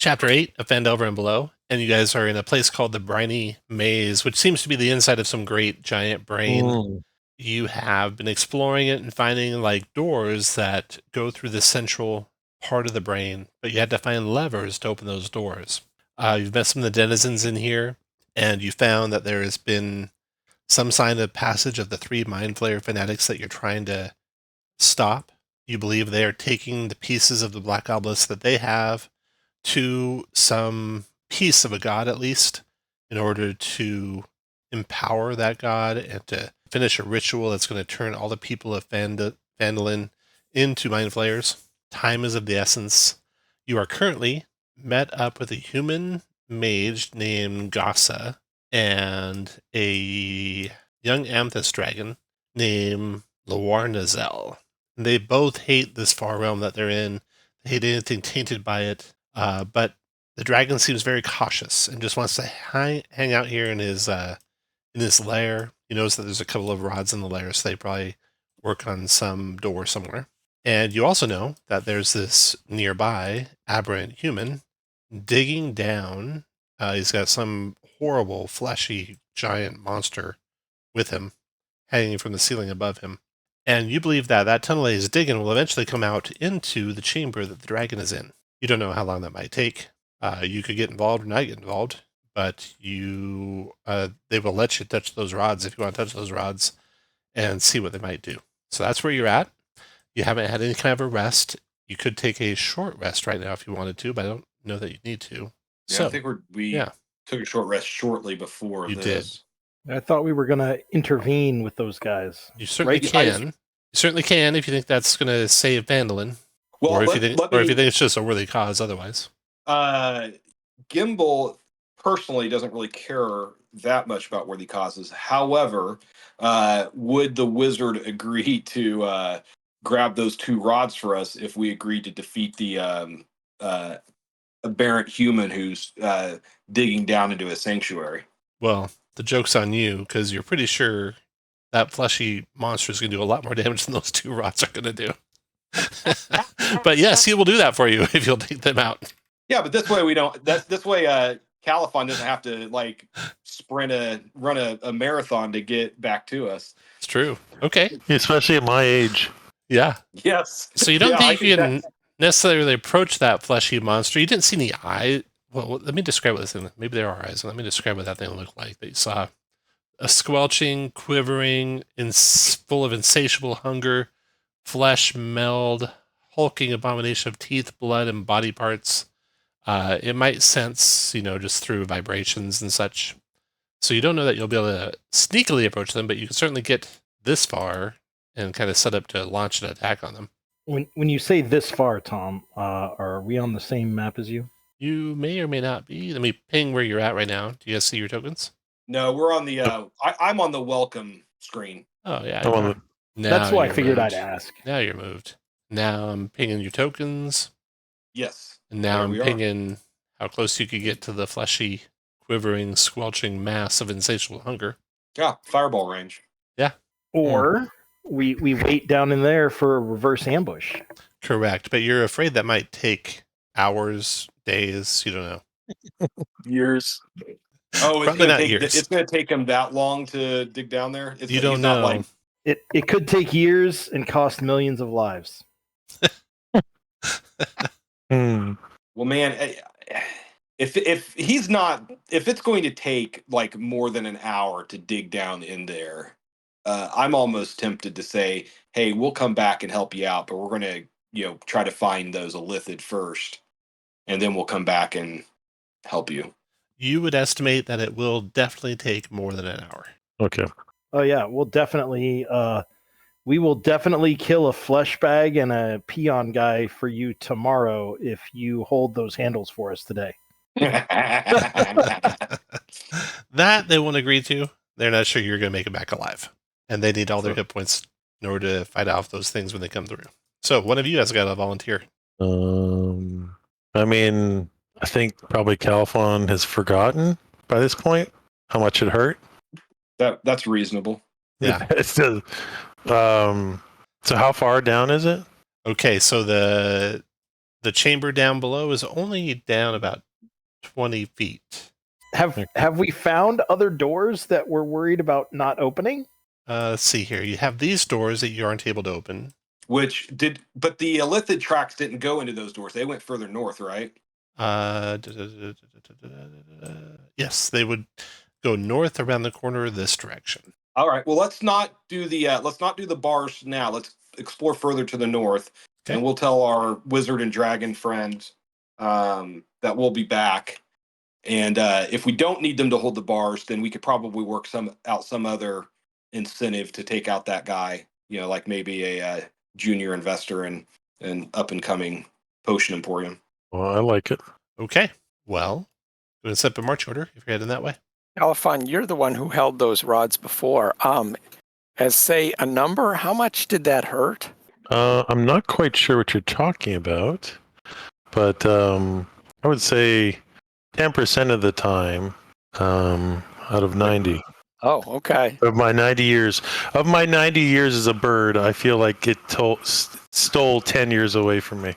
Chapter 8 of Phandelver and Below, and you guys are in a place called the Briny Maze, which seems to be the inside of some great giant brain. You have been exploring it and finding like doors that go through the central part of the brain, but you had to find levers to open those doors. You've met some of the denizens in here, and you found that there has been some sign of passage of the 3 Mind Flayer fanatics that you're trying to stop. You believe they are taking the pieces of the Black Obelisk that they have to some piece of a god, at least, in order to empower that god and to finish a ritual that's going to turn all the people of Phandalin into Mind Flayers. Time is of the essence. You are currently met up with a human mage named Gasa and a young amethyst dragon named Lawarnazel. They both hate this far realm that they're in. They hate anything tainted by it. But the dragon seems very cautious and just wants to hang out here in his lair. He knows that there's a couple of rods in the lair, so they probably work on some door somewhere. And you also know that there's this nearby aberrant human digging down. He's got some horrible, fleshy, giant monster with him, hanging from the ceiling above him. And you believe that that tunnel he's digging will eventually come out into the chamber that the dragon is in. You don't know how long that might take. You could get involved or not get involved, but they will let you touch those rods if you want to touch those rods and see what they might do. So that's where you're at. You haven't had any kind of a rest. You could take a short rest right now if you wanted to, but I don't know that you need to. Yeah, so, I think we took a short rest shortly before you this. I thought we were going to intervene with those guys. You certainly can. You certainly can if you think that's going to save Phandalin. Well, or if you think it's just a worthy cause otherwise. Gimbal personally doesn't really care that much about worthy causes. However, would the wizard agree to grab those 2 rods for us if we agreed to defeat the aberrant human who's digging down into a sanctuary? Well, the joke's on you, because you're pretty sure that fleshy monster is going to do a lot more damage than those 2 rods are going to do. But yes, he will do that for you if you'll take them out. Yeah, but this way we don't. This way, Califon doesn't have to like run a marathon to get back to us. It's true. Okay, especially at my age. Yeah. Yes. So you don't think you can necessarily approach that fleshy monster? You didn't see any eye. Well, let me describe what this thing. Maybe there are eyes. Let me describe what that thing looked like. That you saw a squelching, quivering, full of insatiable hunger, flesh meld, hulking abomination of teeth, blood, and body parts. It might sense, just through vibrations and such. So you don't know that you'll be able to sneakily approach them, but you can certainly get this far and kind of set up to launch an attack on them. When you say this far, Tom, are we on the same map as you? You may or may not be. Let me ping where you're at right now. Do you guys see your tokens? No, we're on the. I'm on the welcome screen. Oh yeah. That's why I figured I'd ask. Now you're moved. Now I'm pinging your tokens. Yes. And now I'm pinging how close you could get to the fleshy, quivering, squelching mass of insatiable hunger. Yeah, fireball range. Yeah. Or we wait down in there for a reverse ambush. Correct, but you're afraid that might take hours, days, you don't know. Years. Oh, it's going to take him that long to dig down there? You don't know. It could take years and cost millions of lives. Well, man, if it's going to take like more than an hour to dig down in there, I'm almost tempted to say, hey, we'll come back and help you out, but we're going to, try to find those Illithid first, and then we'll come back and help you. You would estimate that it will definitely take more than an hour. Okay. Oh yeah, we will definitely kill a flesh bag and a peon guy for you tomorrow if you hold those handles for us today. That they won't agree to. They're not sure you're going to make it back alive. And they need all their hit points in order to fight off those things when they come through. So one of you has got to volunteer. I think probably Califon has forgotten by this point how much it hurt. That's reasonable. Yeah. So how far down is it? Okay, so the The chamber down below is only down about 20 feet. Have we found other doors that we're worried about not opening? Let's see here. You have these doors that you aren't able to open. But the Illithid tracks didn't go into those doors. They went further north, right? Yes, they would go north around the corner this direction. All right. Well, let's not do the bars now. Let's explore further to the north, Okay. and we'll tell our wizard and dragon friends that we'll be back. And if we don't need them to hold the bars, then we could probably work some other incentive to take out that guy. Like maybe a junior investor in an up and coming potion emporium. Well, I like it. Okay. Well, we're going to set up a march order if you're heading that way. Alphon, you're the one who held those rods before. As say a number, how much did that hurt? I'm not quite sure what you're talking about, but I would say 10% of the time out of 90. Oh, okay. Of my 90 years as a bird, I feel like it stole 10 years away from me.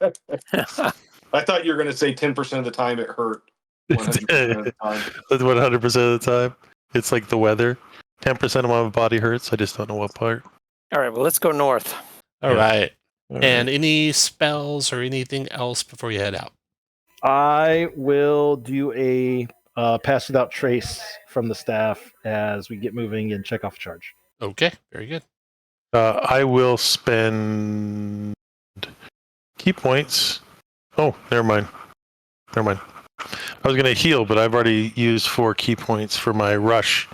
I thought you were going to say 10% of the time it hurt. 100% of the time. 100% of the time. It's like the weather. 10% of my body hurts. I just don't know what part. All right, well, let's go north. All right. All And right. any spells or anything else before you head out? I will do a pass without trace from the staff as we get moving and check off charge. Okay, very good. I will spend key points. Oh, never mind. I was going to heal, but I've already used 4 key points for my rush.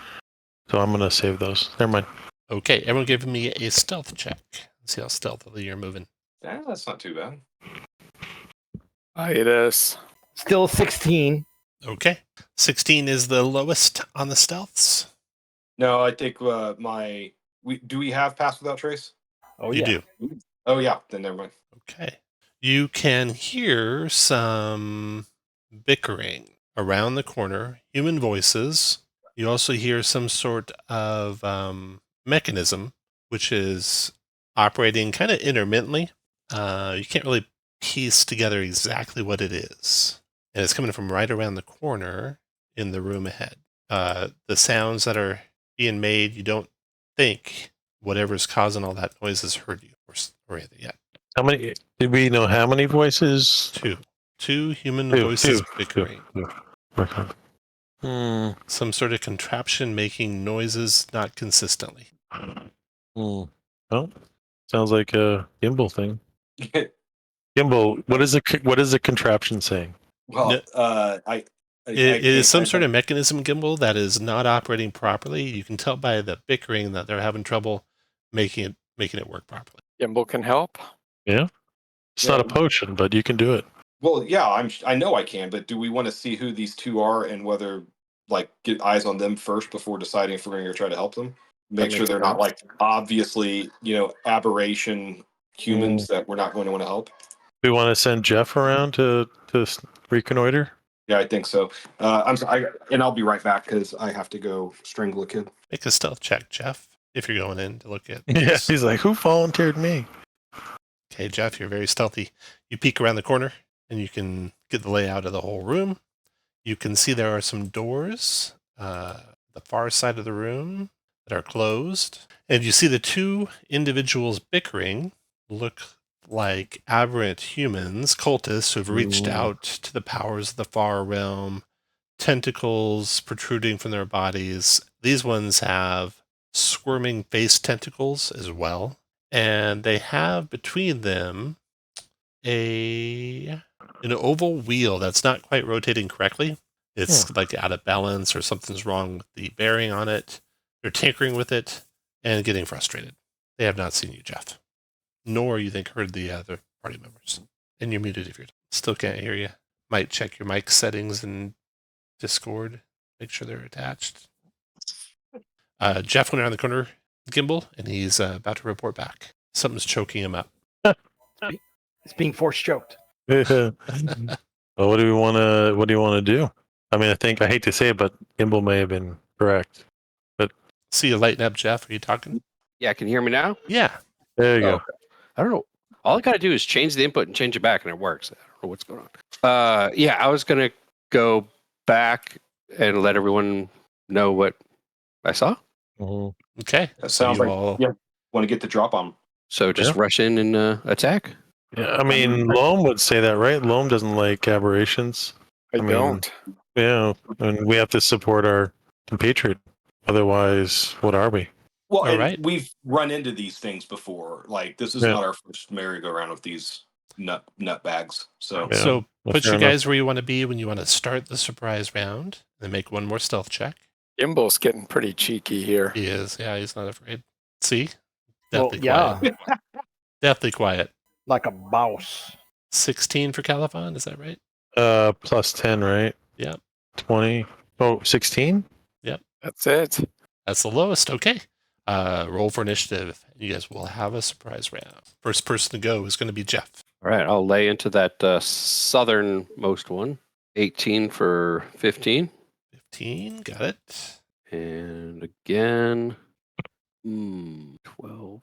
So I'm going to save those. Never mind. Okay, everyone give me a stealth check. Let's see how stealthily you're moving. Yeah, that's not too bad. It is. Still 16. Okay. 16 is the lowest on the stealths. No, I think do we have pass without trace? Oh, You yeah. do. Oh yeah, then never mind. Okay. You can hear some bickering around the corner, human voices. You also hear some sort of mechanism, which is operating kind of intermittently. You can't really piece together exactly what it is. And it's coming from right around the corner in the room ahead. The sounds that are being made, you don't think whatever's causing all that noise has heard you or anything yet. How many? Did we know how many voices? Two human voices Two. bickering. Okay. Some sort of contraption making noises not consistently. Well, sounds like a gimbal thing. Gimbal, what is the contraption saying? Well, No. It is some sort of mechanism gimbal that is not operating properly. You can tell by the bickering that they're having trouble making it work properly. Gimbal can help. Yeah, it's not a potion, but you can do it. Well, yeah, I know I can, but do we want to see who these two are and whether get eyes on them first before deciding if we're going to try to help them? Make sure they're not obviously aberration humans that we're not going to want to help. We want to send Jeff around to reconnoiter. Yeah, I think so. I'll be right back because I have to go strangle a kid. Make a stealth check, Jeff, if you're going in to look at Yeah, this. he's like, who volunteered me? Okay, Jeff, you're very stealthy. You peek around the corner, and you can get the layout of the whole room. You can see there are some doors, the far side of the room, that are closed. And you see the two individuals bickering look like aberrant humans, cultists who have reached out to the powers of the far realm, tentacles protruding from their bodies. These ones have squirming face tentacles as well. And they have between them an oval wheel that's not quite rotating correctly. It's like out of balance or something's wrong with the bearing on it. They're tinkering with it and getting frustrated. They have not seen you, Jeff, nor you think heard the other party members. And you're muted if you're still can't hear you. Might check your mic settings in Discord. Make sure they're attached. Jeff went around the corner, gimbal, and he's about to report back. Something's choking him up. It's being force choked. Well, what do you want to do? I mean, I hate to say it, but Gimbal may have been correct. But see you lighting up, Jeff. Are you talking? Yeah, can you hear me now? Yeah. There you go. I don't know. All I got to do is change the input and change it back, and it works. I don't know what's going on. Yeah, I was going to go back and let everyone know what I saw. Okay. That So sounds you like all want to get the drop on 'em. So just rush in and attack. Yeah, I mean, Loam would say that, right? Loam doesn't like aberrations. I I mean, don't. Yeah, and we have to support our compatriot. Otherwise, what are we? Well, All and right. we've run into these things before. Like this is Yeah. not our first merry-go-round with these nut bags. So Yeah, So well, put fair you enough. guys where you want to be when you want to start the surprise round. Then make one more stealth check. Gimbel's getting pretty cheeky here. He is. Yeah, he's not afraid. See? Well, Deathly yeah, quiet. Deathly quiet. like a boss. 16 for Califon, is that right? Plus 10, right? Yep. 20. Oh, 16? That's it. That's the lowest. Okay. Roll for initiative. You guys will have a surprise round. First person to go is going to be Jeff. All right, I'll lay into that southernmost one. 18 for 15. 15. Got it. And again, 12,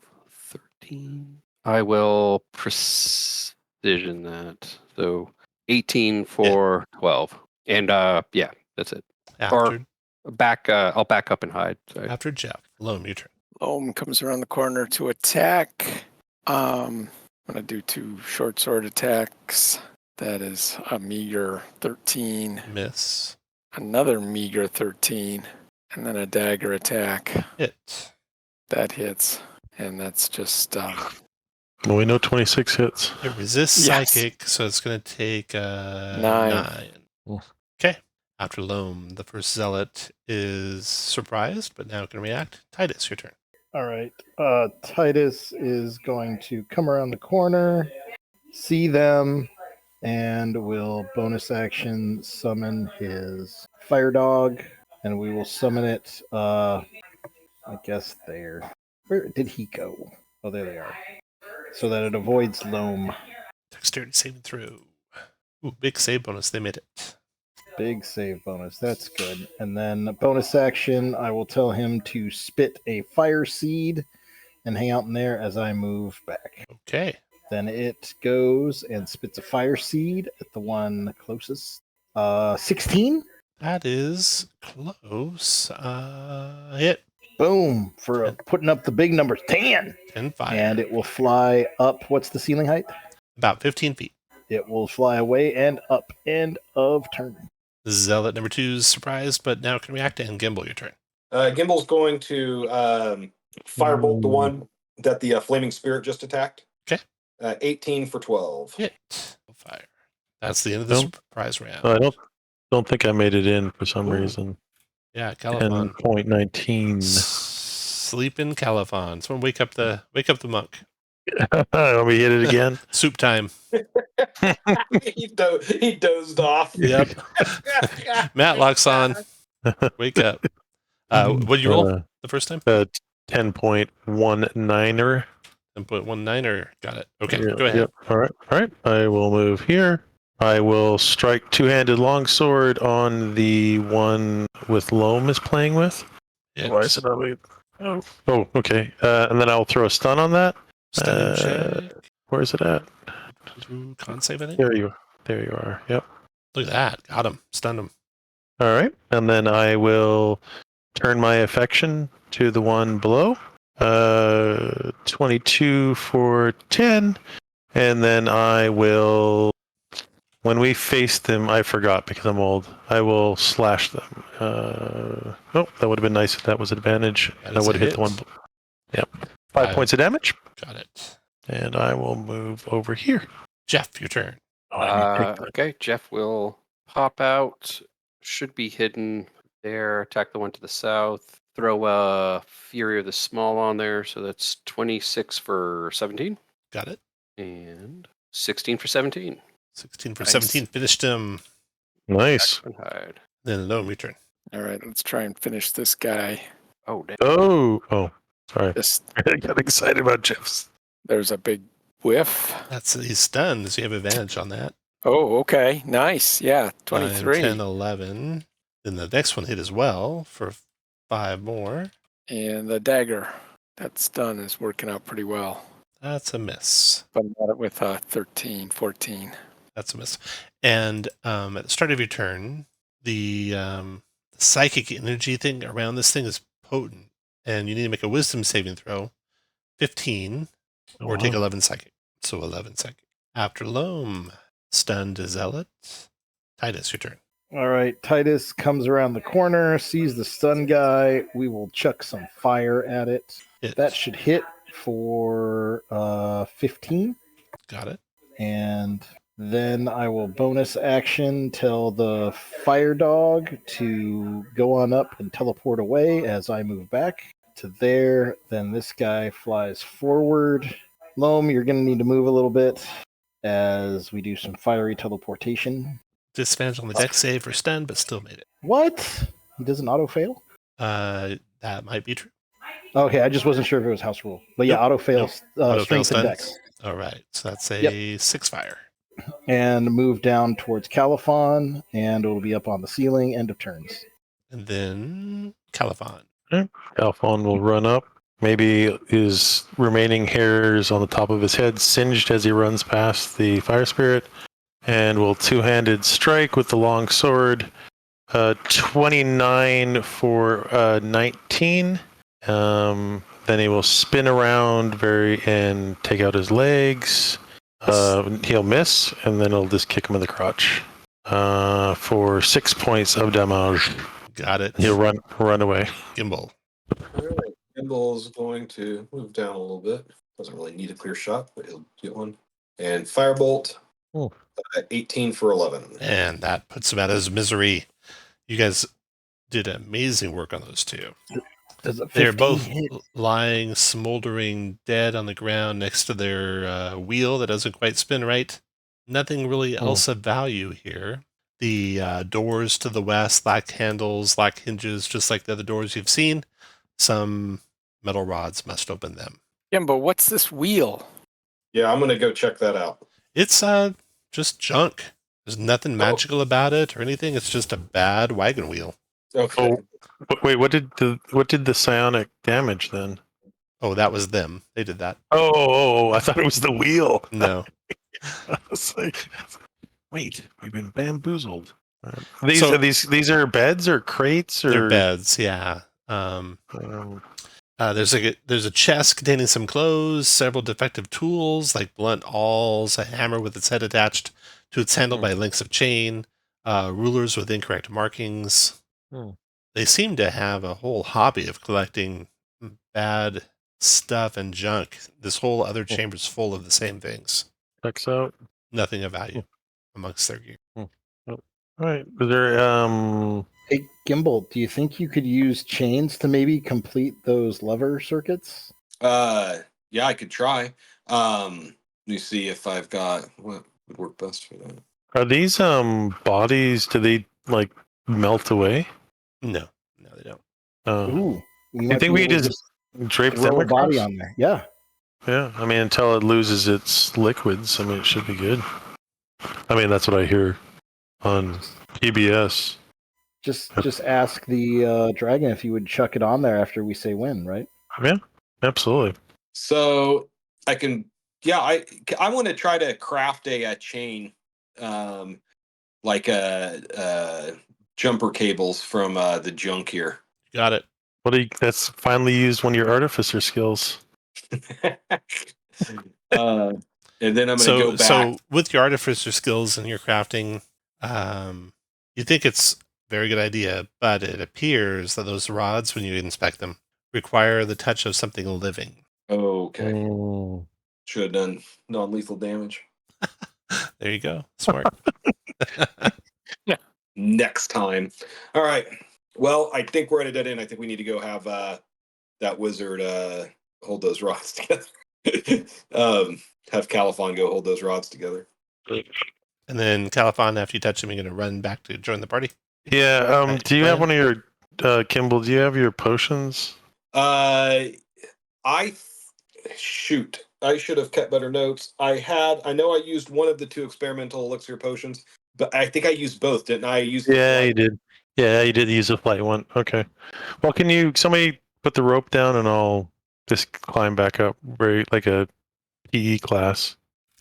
13. I will precision that. So 18 for 12. And yeah, that's it. After Back, I'll back up and hide. Sorry. after Jeff. Loam, your turn. Loam comes around the corner to attack. I'm going to do 2 short sword attacks. That is a meager 13. Miss. Another meager 13. And then a dagger attack. Hit. That hits. And that's just... Well, we know 26 hits. It resists Yes. psychic, so it's going to take 9. Oh. Okay. After Loam, the first zealot is surprised, but now can react. Titus, your turn. All right. Titus is going to come around the corner, see them, and will bonus action summon his fire dog, and we will summon it. I guess there. Where did he go? Oh, there they are. So that it avoids Loam. Dexterity saving throw. Ooh, big save bonus. They made it. Big save bonus. That's good. And then bonus action, I will tell him to spit a fire seed and hang out in there as I move back. Okay. Then it goes and spits a fire seed at the one closest. 16? That is close. Hit. Boom. For putting up the big numbers. 10. 10 fire. And it will fly up. What's the ceiling height? About 15 feet. It will fly away and up. End of turn. Zealot number 2 is surprised, but now can react. And Gimbal, your turn. Gimbel's going to firebolt the one that the flaming spirit just attacked. Okay. 18 for 12. Hit. Fire. That's the end of the Nope. surprise round. I don't think I made it in for some Ooh. reason. Yeah, Califon. 10.19. Sleep in Califon. Someone wake up the monk. Let me hit it again. Soup time. he dozed off. Yep. Matlock's on. Wake up. What did you roll the first time? 10.19er. 10.19er. Got it. Okay, Yep, go ahead. Yep. All right. I will move here. I will strike two-handed longsword on the one with Loam is playing with. Hit. Why is it not? Oh, okay. And then I'll throw a stun on that. Stunning check. Where is it at? Ooh, con save, I think. There you are. Yep. Look at that. Got him. Stunned him. All right. And then I will turn my affection to the one below. 22 for 10. And then I will, when we face them, I forgot because I'm old, I will slash them. Oh, that would have been nice if that was advantage. That I is would a have hit the one. hit. Yep. 5 points of damage. Got it. And I will move over here. Jeff, your turn. Oh, I need to pick Okay, Jeff will pop out. Should be hidden there. Attack the one to the south. Throw a Fury of the Small on there. So that's 26 for 17. Got it. And 16 for 17. 16 for Nice. 17. Finished him. Nice. And hide. Then Loam, your turn. All right, let's try and finish this guy. Oh, damn. Oh, sorry. Just I got excited about Jeff's. there's a big whiff. He's stunned, so you have advantage on that. Oh, okay. Nice. Yeah, 23. 9, 10, 11. Then the next one hit as well for 5 more. And the dagger. That stun is working out pretty well. That's a miss. But I got it with 13, 14. That's a miss. And at the start of your turn, the psychic energy thing around this thing is potent, and you need to make a wisdom saving throw, 15, or take 11 psychic. So 11 psychic. After Loam, stunned zealot. Titus, your turn. All right, Titus comes around the corner, sees the stun guy. We will chuck some fire at it. Hit. That should hit for 15. Got it. And then I will bonus action tell the fire dog to go on up and teleport away as I move back to there. Then this guy flies forward. Loam, you're going to need to move a little bit as we do some fiery teleportation. Disadvantage on the deck save for stun, but still made it. What? He doesn't auto fail? That might be true. Okay, I just wasn't sure if it was house rule. But yeah, Nope. auto fails Auto strength fail and stuns. dex. All right, so that's a 6 fire. And move down towards Califon, and it'll be up on the ceiling. End of turns. And then Califon. Alphon will run up. Maybe his remaining hairs on the top of his head singed as he runs past the fire spirit, and will two-handed strike with the long sword. 29 for 19. Then he will spin around and take out his legs. He'll miss, and then he'll just kick him in the crotch for 6 points of damage. Got it. He'll run away. Gimbal. All right. Gimbal's going to move down a little bit. Doesn't really need a clear shot, but he'll get one. And Firebolt, 18 for 11. And that puts him out of his misery. You guys did amazing work on those two. They're both lying, smoldering dead on the ground next to their wheel that doesn't quite spin right. Nothing really else of value here. The doors to the west lack handles, lack hinges, just like the other doors you've seen. Some metal rods must open them. But what's this wheel? Yeah, I'm going to go check that out. It's just junk. There's nothing magical about it or anything. It's just a bad wagon wheel. Okay. Oh, wait, what did the psionic damage then? Oh, that was them. They did that. Oh, I thought it was the wheel. No. I was like, wait, we've been bamboozled. These are beds or crates or They're beds, yeah. There's a chest containing some clothes, several defective tools like blunt awls, a hammer with its head attached to its handle by links of chain, rulers with incorrect markings. They seem to have a whole hobby of collecting bad stuff and junk. This whole other chamber's full of the same things. Checks out. Nothing of value amongst their gear. All right. Is there Hey, Gimbal, do you think you could use chains to maybe complete those lever circuits? Yeah, I could try. Let me see if I've got what would work best for that. Are these bodies? Do they like melt away? No, they don't. Ooh. You think we just drape them throw a body across? on there? Yeah. Yeah, I mean, until it loses its liquids, I mean, it should be good. I mean, that's what I hear on PBS. Just ask the dragon if you would chuck it on there after we say when, right? Yeah, absolutely. So I can, yeah, I want to try to craft a chain, like jumper cables from the junk here. Got it. That's finally used one of your artificer skills. And then I'm going to go back. So with your artificer skills and your crafting, you think it's a very good idea, but it appears that those rods, when you inspect them, require the touch of something living. Okay. Should have done non-lethal damage. There you go. Smart. Yeah. Next time. All right. Well, I think we're at a dead end. I think we need to go have that wizard hold those rods together. Have Califon go hold those rods together. And then Califon, after you touch him, you're going to run back to join the party. Yeah. Do you have one of your Kimball? Do you have your potions? I should have kept better notes. I know I used one of the 2 experimental elixir potions, but I think I used both, didn't I? You did. Yeah, you did use a flight one. Okay. Well, somebody put the rope down and I'll just climb back up like a PE class.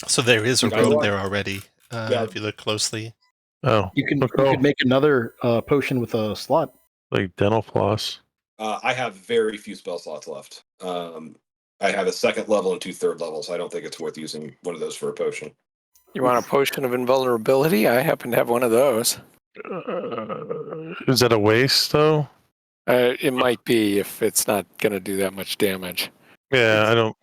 So there is a Okay. rope there already. Yeah. If you look closely. Oh, You can okay. you could make another potion with a slot. Like dental floss. I have very few spell slots left. I have a second level and 2 third levels. I don't think it's worth using one of those for a potion. You want a potion of invulnerability? I happen to have one of those. Is that a waste though? It might be if it's not going to do that much damage. Yeah, I don't.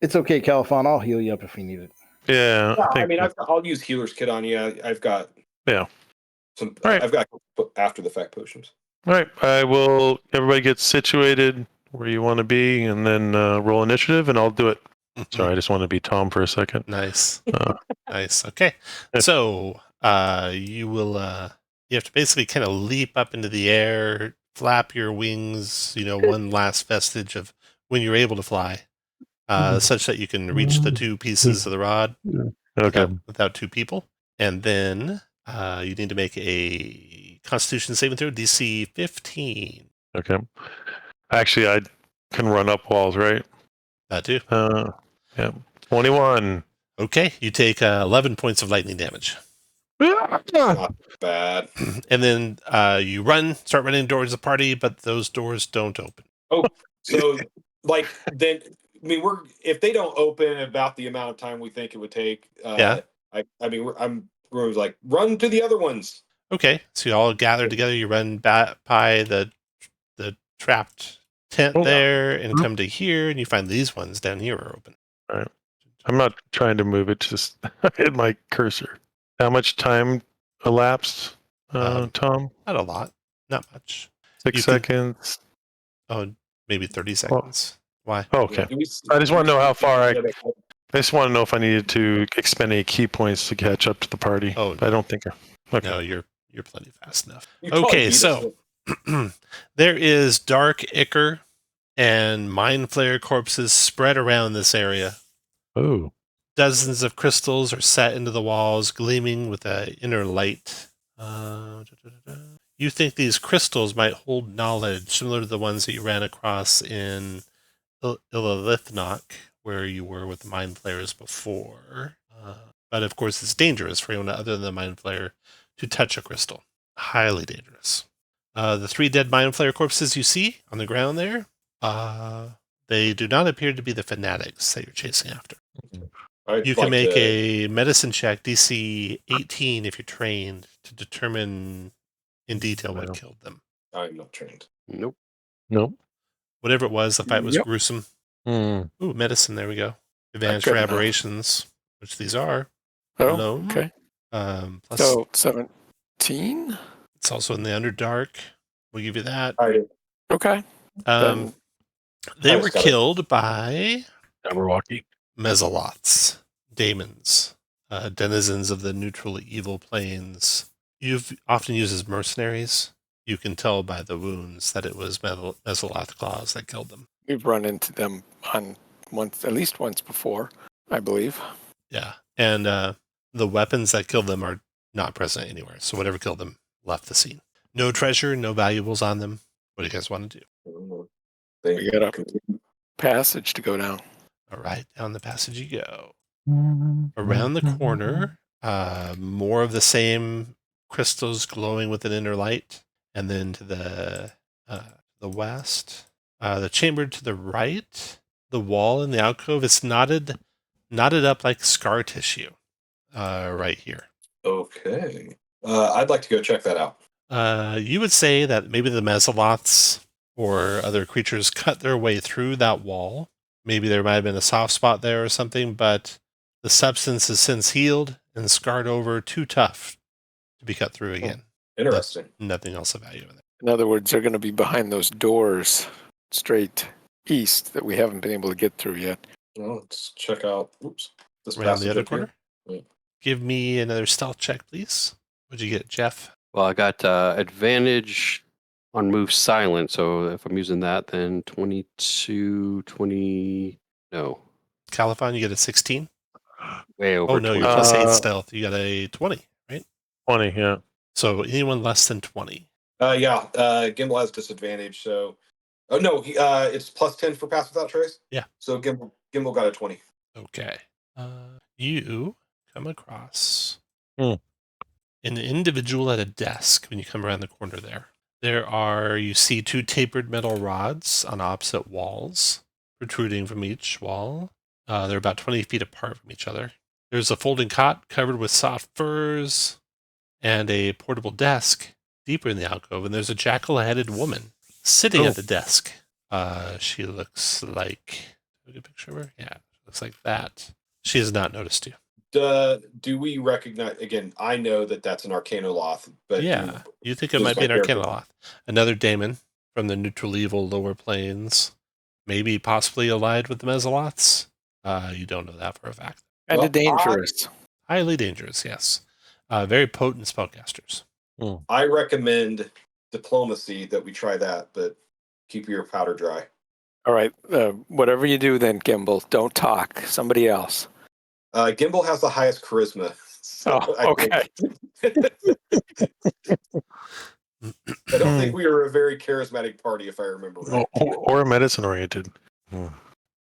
It's okay, Califon. I'll heal you up if you need it. Yeah, Yeah, I think. I mean, I'll use healer's kit on you. I've got Yeah. some. All right. I've got after the fact potions. All right, I will. Everybody get situated where you want to be, and then roll initiative, and I'll do it. Sorry, I just want to be Tom for a second. Nice. Uh, Nice. Okay. So you will you have to basically kind of leap up into the air, flap your wings, one last vestige of when you're able to fly, such that you can reach the 2 pieces of the rod Okay. without 2 people. And then you need to make a Constitution saving throw, DC 15. Okay. Actually, I can run up walls, right? That too. Yeah. 21. Okay. You take 11 points of lightning damage. Not bad. And then you start running towards the party, but those doors don't open. So, then I mean, if they don't open about the amount of time we think it would take. Yeah. I'm like run to the other ones. Okay, so you all gather together. You run by the trapped tent there, and come to here, and you find these ones down here are open. All right. I'm not trying to move it; just hit my cursor. How much time elapsed, Tom? Not a lot, not much. 6 seconds. Maybe 30 seconds. Why? Oh, okay. I just want to know how far I just want to know if I needed to expend any key points to catch up to the party. Oh, I don't think. Okay. No, you're plenty fast enough. Okay, so there is dark ichor and mind flayer corpses spread around this area. Oh. Dozens of crystals are set into the walls, gleaming with an inner light. You think these crystals might hold knowledge similar to the ones that you ran across in Illithnock, where you were with the mind flayers before. But of course, it's dangerous for anyone other than the mind flayer to touch a crystal. Highly dangerous. The 3 dead mind flayer corpses you see on the ground there, they do not appear to be the fanatics that you're chasing after. You can make a medicine check, DC 18, if you're trained, to determine in detail what killed them. I'm not trained. Nope. Whatever it was, the fight was Yep. gruesome. Mm. Ooh, medicine, there we go. Advantage Good for enough. aberrations, which these are. Oh, Hello. okay. Plus, So 17. it's also in the Underdark. We'll give you that. Okay. They I were was got it. killed by Jabberwocky. Mezzalots, daemons, denizens of the neutral evil planes. You've often used as mercenaries. You can tell by the wounds that it was Mezzaloth claws that killed them. We've run into them at least once before, I believe. Yeah, and the weapons that killed them are not present anywhere. So whatever killed them left the scene. No treasure, no valuables on them. What do you guys want to do? We got a passage to go down. All right, down the passage you go. Around the corner, more of the same crystals glowing with an inner light. And then to the west, the chamber to the right, the wall in the alcove is knotted up like scar tissue right here. Okay. I'd like to go check that out. You would say that maybe the Mezzaloths or other creatures cut their way through that wall. Maybe there might have been a soft spot there or something, but the substance has since healed and scarred over, too tough to be cut through again. Interesting. Nothing else of value in there. In other words, they're going to be behind those doors straight east that we haven't been able to get through yet. Well, let's check out. This Around passage the other up here. corner. Yeah. Give me another stealth check, please. What'd you get, Jeff? Well, I got advantage on move silent. So if I'm using that, then 22, 20. No. Califon, you get a 16? Way over. Oh, no, 20. you're plus 8 stealth. You got a 20, right? 20, yeah. So anyone less than 20. Yeah. Gimbal has disadvantage, so. Oh no, it's plus 10 for pass without trace. Yeah. So Gimbal got a 20. Okay. You come across Hmm. an individual at a desk when you come around the corner there. You see two tapered metal rods on opposite walls, protruding from each wall. They're about 20 feet apart from each other. There's a folding cot covered with soft furs and a portable desk deeper in the alcove, and there's a jackal-headed woman sitting Oh. at the desk. She looks like... a good picture of her? Yeah, looks like that. She has not noticed you. Do we recognize, again, I know that that's an Arcanoloth, but Yeah, you think it does might be my an character- Arcanoloth. Another daemon from the neutral evil lower planes, maybe possibly allied with the Mezzaloths. You don't know that for a fact. Kind Well, of dangerous. Highly dangerous, yes. Very potent spellcasters. I recommend diplomacy that we try that, but keep your powder dry. All right. Whatever you do then, Gimbal, don't talk. Somebody else. Gimbal has the highest charisma. So Oh, okay. I don't think we were a very charismatic party, if I remember right. Or medicine oriented.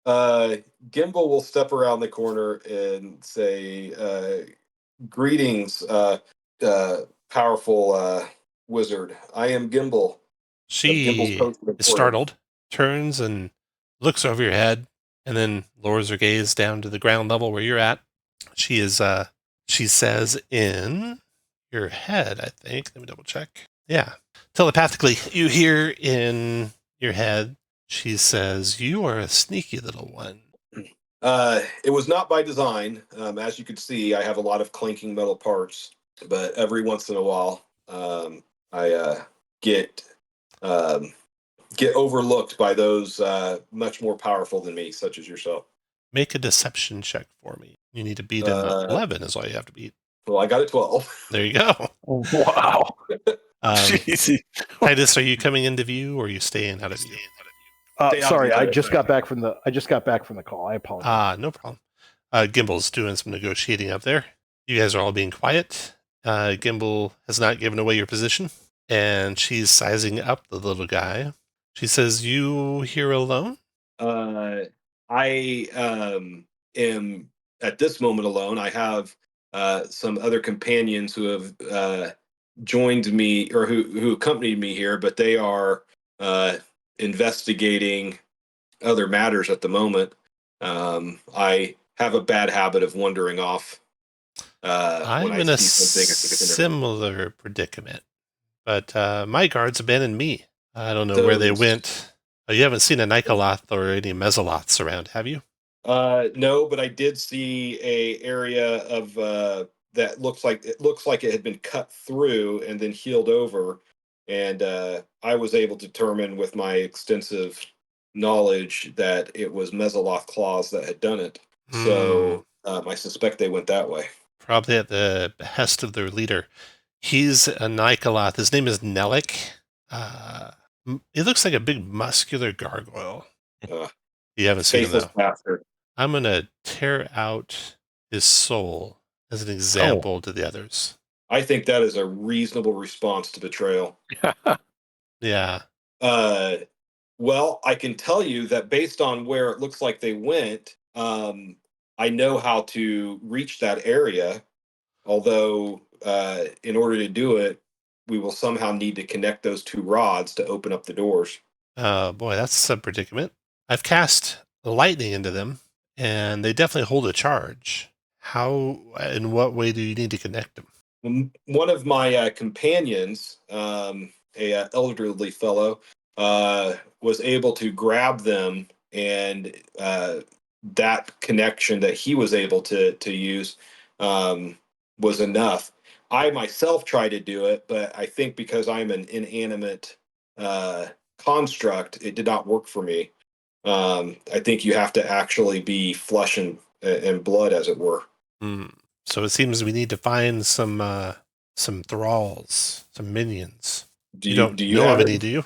Gimbal will step around the corner and say, "Greetings, powerful wizard. I am Gimbal." She is startled, turns and looks over your head, and then lowers her gaze down to the ground level where you're at. She says in your head, I think. Let me double check. Yeah. Telepathically, you hear in your head, she says, "You are a sneaky little one." It was not by design. As you can see, I have a lot of clinking metal parts, but every once in a while, I get overlooked by those much more powerful than me, such as yourself. Make a deception check for me. You need to beat an 11 is all you have to beat. Well, I got a 12. There you go. Wow. Jeez. Titus, are you coming into view or are you staying out of view? Sorry, I just got back from the call. I apologize. No problem. Gimbal's doing some negotiating up there. You guys are all being quiet. Gimbal has not given away your position, and she's sizing up the little guy. She says, "You here alone?" I am at this moment alone. I have some other companions who have joined me or who accompanied me here, but they are investigating other matters at the moment. I have a bad habit of wandering off. I'm in a similar predicament, but my guards abandoned me. I don't know where they went. You haven't seen a Nikoloth or any Mezzaloths around, have you? No, but I did see a area of that looks like it had been cut through and then healed over, and I was able to determine with my extensive knowledge that it was Mezzaloth claws that had done it. So I suspect they went that way. Probably at the behest of their leader. He's a Nikoloth. His name is Nelik. He looks like a big muscular gargoyle. You haven't seen him though. Bastard. I'm going to tear out his soul as an example to the others. I think that is a reasonable response to betrayal. Yeah. Well, I can tell you that based on where it looks like they went, I know how to reach that area. Although, in order to do it, we will somehow need to connect those two rods to open up the doors. Boy, that's a predicament. I've cast lightning into them, and they definitely hold a charge. How, in what way do you need to connect them? One of my companions, a elderly fellow, was able to grab them, and that connection that he was able to use was enough. I myself tried to do it, but I think because I'm an inanimate construct, it did not work for me. I think you have to actually be flesh and blood, as it were. So it seems we need to find some thralls, some minions. You don't know of any, do you?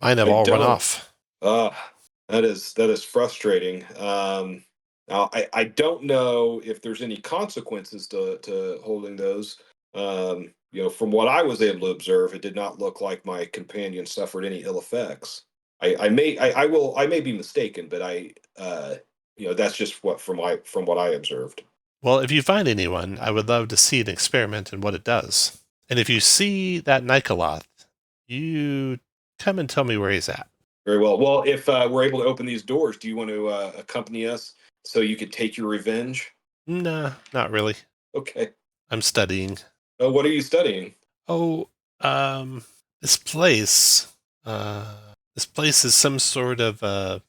Mine have all run off. That is frustrating. Now I don't know if there's any consequences to holding those. From what I was able to observe, it did not look like my companion suffered any ill effects. I may be mistaken, but that's just from what I observed. Well, if you find anyone, I would love to see an experiment and what it does. And if you see that Nikoloth, you come and tell me where he's at. Very well. Well, if we're able to open these doors, do you want to accompany us so you could take your revenge? Nah, not really. Okay. I'm studying. What are you studying? Oh, this place. This place is some sort of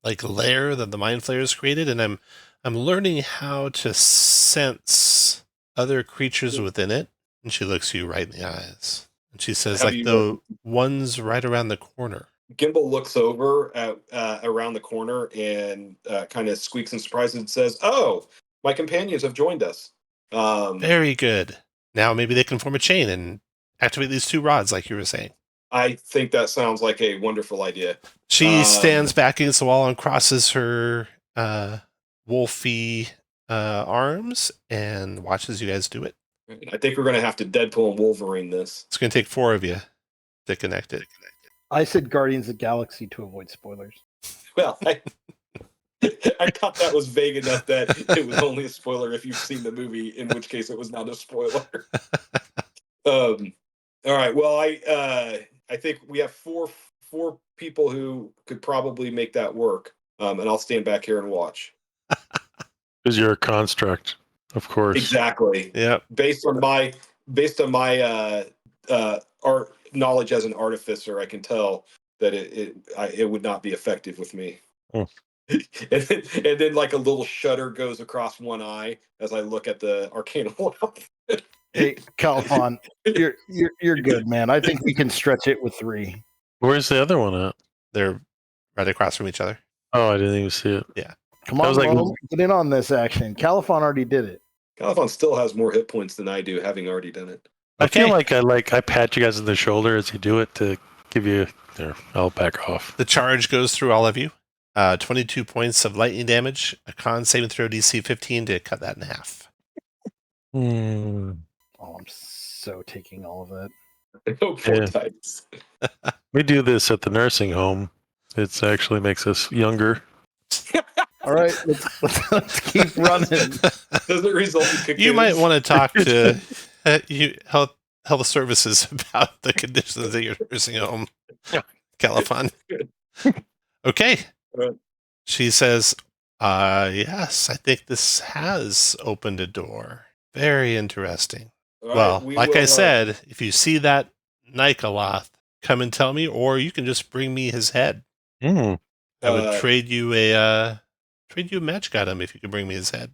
like lair that the Mind Flayers created, and I'm learning how to sense other creatures within it. And she looks you right in the eyes, and she says, Have like you, the ones right around the corner. Gimbal looks over at around the corner and kind of squeaks in surprise and says, "Oh, my companions have joined us." Very good. Now maybe they can form a chain and activate these two rods, like you were saying. I think that sounds like a wonderful idea. She stands back against the wall and crosses her wolfy arms and watches you guys do it. I think we're going to have to Deadpool and Wolverine this. It's going to take 4 of you to connect it. I said Guardians of the Galaxy to avoid spoilers. Well, I thought that was vague enough that it was only a spoiler if you've seen the movie, in which case it was not a spoiler. All right. Well, I think we have four people who could probably make that work, and I'll stand back here and watch. Because you're a construct, of course. Exactly. Yep. Based on my art knowledge as an artificer, I can tell that it would not be effective with me. Oh. and then like a little shudder goes across one eye as I look at the arcana lamp. Hey, Calphon, you're good, man. I think we can stretch it with 3. Where's the other one at? They're right across from each other. Oh, I didn't even see it. Yeah. Come on, like, get in on this action. Calphon already did it. Califon still has more hit points than I do, having already done it. I feel like I pat you guys on the shoulder as you do it to give you. There, I'll back off. The charge goes through all of you. 22 points of lightning damage. A con saving throw DC 15 to cut that in half. Oh, I'm so taking all of that. Oh, poor types. We do this at the nursing home. It actually makes us younger. All right, let's keep running. Does it result in cocoons? You might want to talk to health services about the conditions at your nursing home, Califon. Okay. She says, yes, I think this has opened a door. Very interesting. Well, like I said, if you see that Nikoloth, come and tell me, or you can just bring me his head. I would trade you a magic item if you could bring me his head.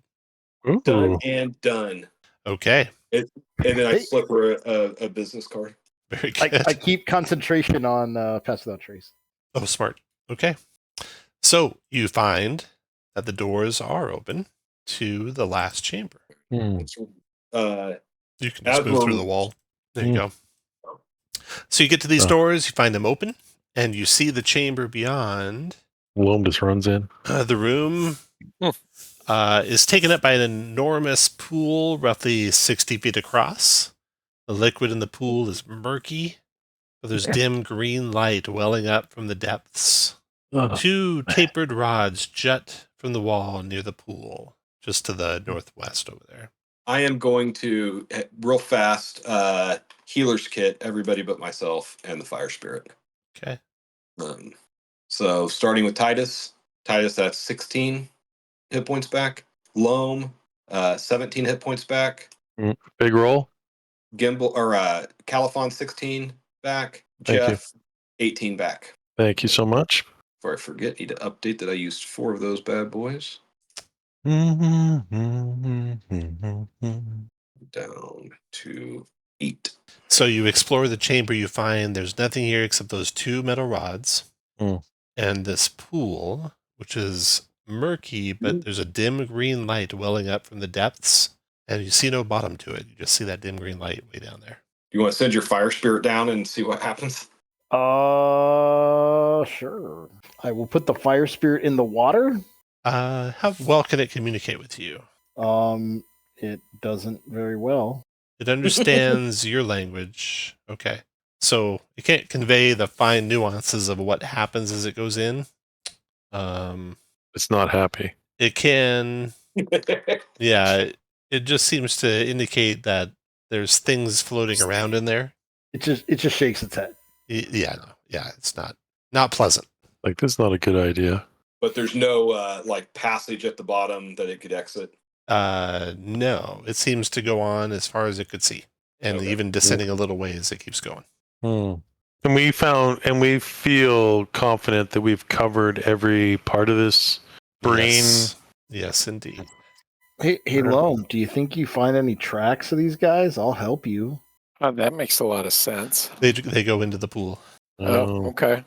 Done and done. Okay. And then I slip her a business card. Very good. I keep concentration on Pass Without Trace. Oh, smart. Okay. So you find that the doors are open to the last chamber. You can just move through the wall. There you go. So you get to these doors, you find them open, and you see the chamber beyond. Wilm just runs in. The room is taken up by an enormous pool, roughly 60 feet across. The liquid in the pool is murky, but there's dim green light welling up from the depths. 2 tapered rods jut from the wall near the pool, just to the northwest over there. I am going to, real fast, healer's kit, everybody but myself, and the fire spirit. Okay. So starting with Titus. Titus, that's 16 hit points back. Loam, 17 hit points back. Big roll. Gimbal, or Califon, 16 back. Thank Jeff, 18 back. Thank you so much. Before I forget, need to update that I used 4 of those bad boys. Down to 8. So you explore the chamber, you find there's nothing here except those 2 metal rods and this pool, which is murky, but there's a dim green light welling up from the depths, and you see no bottom to it. You just see that dim green light way down there. You want to send your fire spirit down and see what happens? Sure. I will put the fire spirit in the water. How well can it communicate with you? It doesn't very well. It understands your language. Okay. So it can't convey the fine nuances of what happens as it goes in. It's not happy. It can, yeah. It just seems to indicate that there's things floating around in there. It just shakes its head. Yeah, no, yeah, it's not pleasant. Like, that's not a good idea. But there's no like passage at the bottom that it could exit. No, it seems to go on as far as it could see, and Okay. even descending a little ways, it keeps going. And we feel confident that we've covered every part of this brain. Yes, indeed. Hey, Loam, do you think you find any tracks of these guys? I'll help you. That makes a lot of sense. They go into the pool. Oh, okay.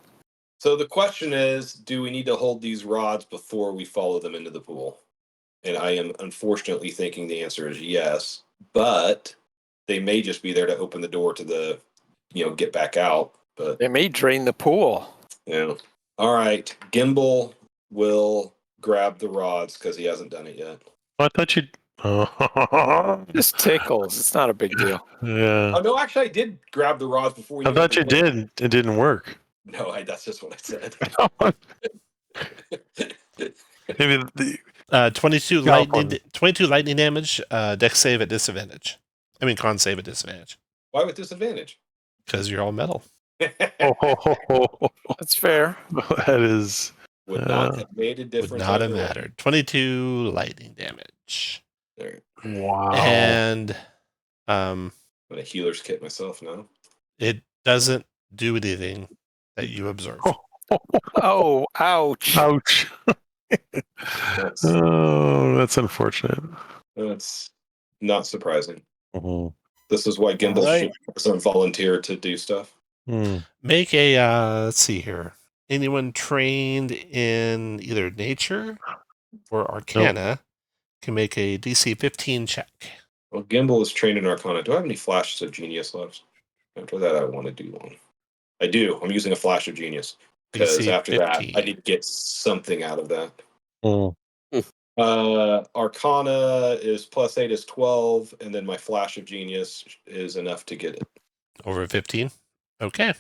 So the question is, do we need to hold these rods before we follow them into the pool? And I am unfortunately thinking the answer is yes, but they may just be there to open the door to the, get back out. But They may drain the pool. yeah. All right. Gimbal will grab the rods because he hasn't done it yet. I thought you'd. Just tickles. It's not a big deal. Yeah. Oh no, actually I did grab the rods before you. I thought you did. It didn't work. No, that's just what I said. Maybe the, 22 lightning damage. Dex save at disadvantage. I mean, con save at disadvantage Why with disadvantage? because you're all metal. That's fair. that is. Would not have made a difference. Would not have either way. mattered. 22 lightning damage. There. Wow. And I'm gonna healer's kit myself now. it doesn't do anything that you observe. Oh, ouch. Ouch. That's, That's unfortunate. that's not surprising. Mhm. This is why Gimbal Alright. should volunteer to do stuff. Make a, let's see here. Anyone trained in either nature or arcana can make a DC 15 check. Well, Gimbal is trained in Arcana. Do I have any flashes of genius left? After that, I want to do one. I do. I'm using a flash of genius because DC after 15. that, I need to get something out of that. Mm. Arcana is +8 is 12, and then my flash of genius is enough to get it. Over 15? Okay.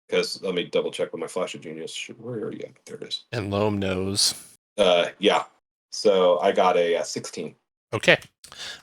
Because let me double check with my flash of genius. Where are you? There it is. And Loam knows. Yeah. So I got a 16. Okay.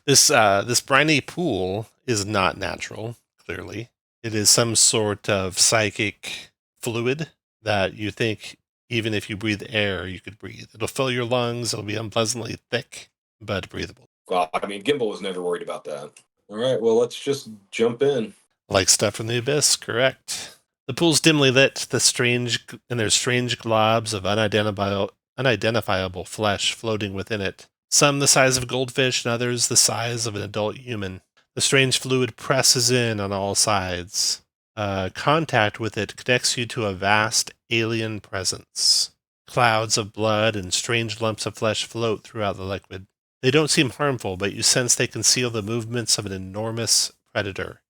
This briny pool is not natural, clearly. It is some sort of psychic fluid that you think even if you breathe air, you could breathe. It'll fill your lungs. It'll be unpleasantly thick, but breathable. Well, I mean, Gimbal was never worried about that. All right. Well, let's just jump in. Like stuff from the abyss, correct. The pool's dimly lit, there's strange globs of unidentifiable flesh floating within it. Some the size of goldfish and others the size of an adult human. The strange fluid presses in on all sides. Contact with it connects you to a vast alien presence. Clouds of blood and strange lumps of flesh float throughout the liquid. They don't seem harmful, but you sense they conceal the movements of an enormous predator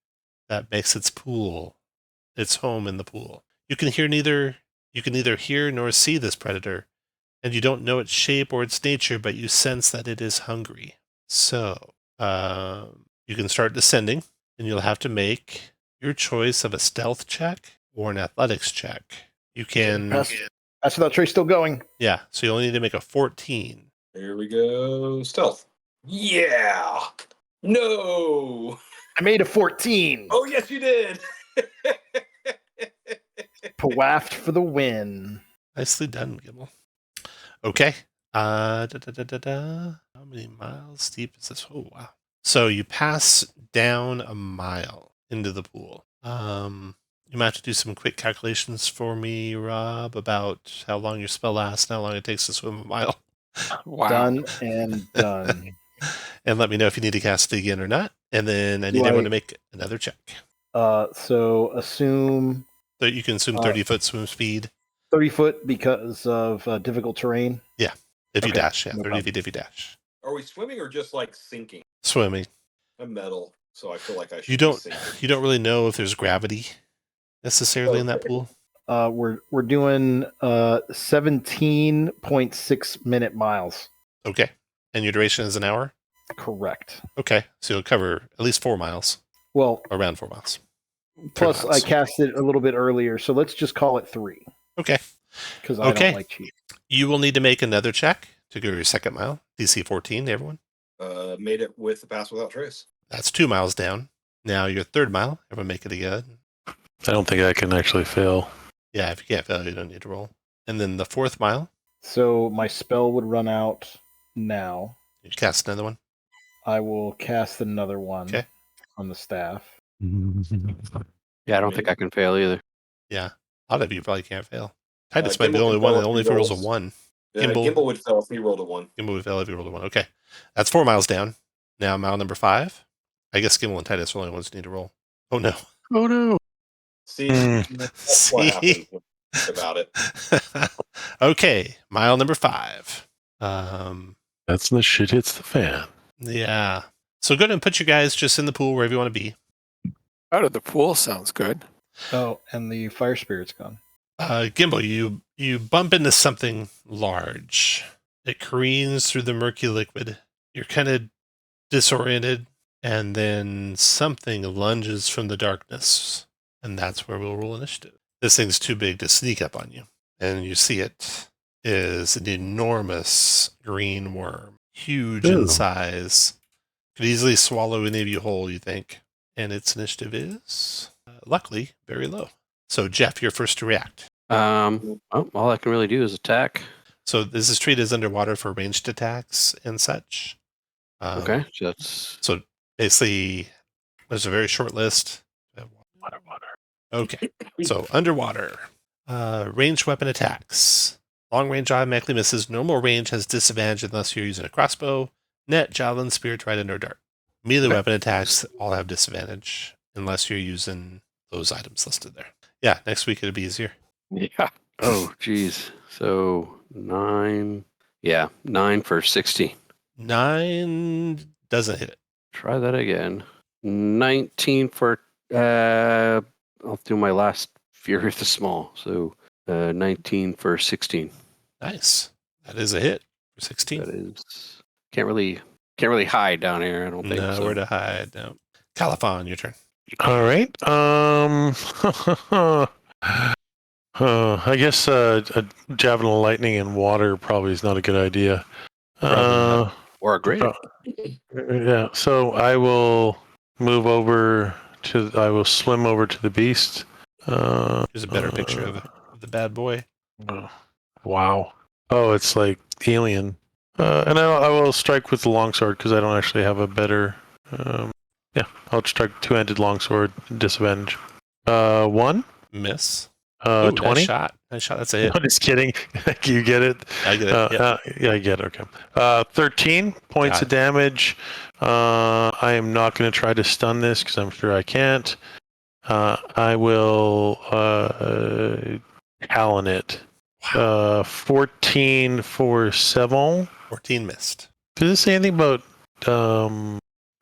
that makes its home in the pool. You can neither hear nor see this predator, and you don't know its shape or its nature, but you sense that it is hungry. So, you can start descending, and you'll have to make your choice of a stealth check or an athletics check. You can... Pass without trace still going. Yeah, so you only need to make a 14. Here we go. Stealth. Yeah. No. I made a 14. Oh, yes, you did. Pwaft for the win. Nicely done, Gibble. Okay. How many miles deep is this? Oh, wow. So you pass down a mile into the pool. You might have to do some quick calculations for me, Rob, about how long your spell lasts and how long it takes to swim a mile. Wow. Done and done. And let me know if you need to cast it again or not. And then I need everyone to make another check. So assume... So you can assume 30-foot swim speed. 30 foot because of difficult terrain. Yeah. If you Okay, dash, yeah. no 30 problem. feet if you dash. Are we swimming or just like sinking? Swimming. I'm metal, so I feel like I should. You be don't sinking. you don't really know if there's gravity necessarily in that Okay. pool. We're doing 17.6 minute miles. Okay. And your duration is an hour? Correct. Okay. So you'll cover at least 4 miles. Well, Around 4 miles. plus I miles. cast it a little bit earlier, so let's just call it 3 Okay. because I Okay. don't like cheating. You will need to make another check to go your second mile. DC 14, everyone. Made it with the pass without trace. That's 2 miles down. Now your third mile. Everyone make it again. I don't think I can actually fail. Yeah, if you can't fail, you don't need to roll. And then the fourth mile, So my spell would run out now. you cast another one. I will cast another one Okay. on the staff. Yeah, I don't think I can fail either. Yeah, a lot of you probably can't fail. Titus might be Gimbal the only can one fail that if only he if he rolls a rolls. 1. Gimbal. Gimbal. Would fail if he rolled a 1. Gimbal would fail if you rolled a 1. Okay. That's 4 miles down. Now mile number 5. I guess Gimbal and Titus are the only ones who need to roll. Oh no. Oh no. See, that's what happens when you think about it. Okay, mile number 5. That's when the shit hits the fan. Yeah. So go ahead and put you guys just in the pool wherever you want to be. Out of the pool sounds good. Oh, and the fire spirit's gone. Gimbal, you bump into something large. It careens through the murky liquid. You're kind of disoriented, and then something lunges from the darkness, and that's where we'll roll initiative. This thing's too big to sneak up on you, and you see it is an enormous green worm, huge in Ew. size, could easily swallow any of you whole, you think, and its initiative is luckily very low. So Jeff, you're first to react. Well, all I can really do is attack. So this is treated as underwater for ranged attacks and such. Okay, so that's So basically, there's a very short list. Water. Okay, so underwater, ranged weapon attacks. Long range automatically misses. Normal range has disadvantage unless you're using a crossbow, net, javelin, spear, trident, or dart. Melee weapon attacks all have disadvantage unless you're using those items listed there. Yeah, next week it'll be easier. Yeah. oh geez. So 9. Yeah, 9 for 16. 9 doesn't hit it. Try that again. 19 for I'll do my last Fury of the Small. So 19 for 16. Nice. That is a hit for 16. That is can't really hide down here, I don't think. No, so. where to hide. No. Califon, your turn. All right. I guess a javelin of lightning and water probably is not a good idea. Or a great. Yeah. So I will move over to. I will swim over to the beast. Here's a better picture of the bad boy. Wow. Oh, it's like alien. And I will strike with the longsword because I don't actually have a better. Yeah, I'll strike two-handed longsword disadvantage. 1. Miss. 20. Nice shot. Nice shot. That's a hit. I'm just kidding. You get it? I get it. Yeah. Yeah, I get it. Okay. 13 points Got of damage. I am not going to try to stun this because I'm sure I can't. I will talon it. 14 for 7. 14 missed. Does it say anything about?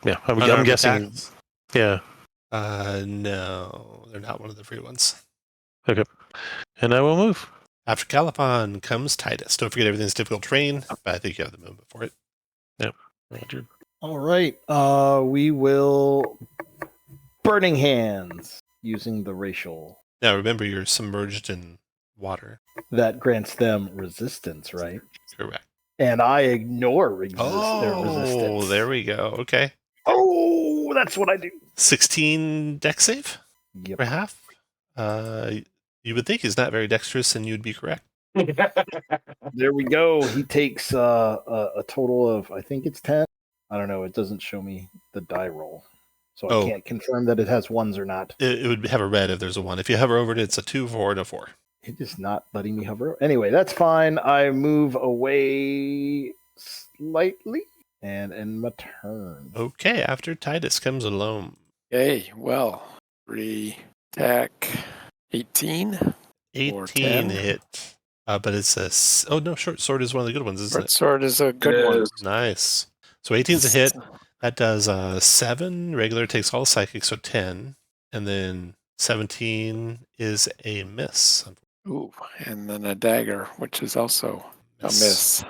Yeah, I'm Unarmed guessing. attacks? Yeah. No, they're not one of the free ones. Okay. And I will move. After Califon comes Titus. Don't forget everything's difficult terrain, but I think you have the movement for it. Yep. Roger. All right. We will burning hands using the racial. Now remember, you're submerged in water. That grants them resistance, right? Correct. And I ignore their resistance. Oh, there we go. Okay. Oh, that's what I do. 16 dex save Yep. for half. You would think he's not very dexterous, and you'd be correct. There we go. He takes a total of, I think it's 10. I don't know. It doesn't show me the die roll. So I can't confirm that it has ones or not. It would have a red if there's a 1. If you hover over it, it's a 2, 4, and a 4. It is not letting me hover. Anyway, that's fine. I move away slightly and end my turn. Okay, after Titus comes Alone. Okay, well, 3 attack 18. 18 hit. But it's a... Oh, no, short sword is one of the good ones, isn't Short it? sword is a good one. Nice. So 18's a hit. That does 7. Regular takes all psychic, so 10. And then 17 is a miss. Ooh, and then a dagger, which is also a miss.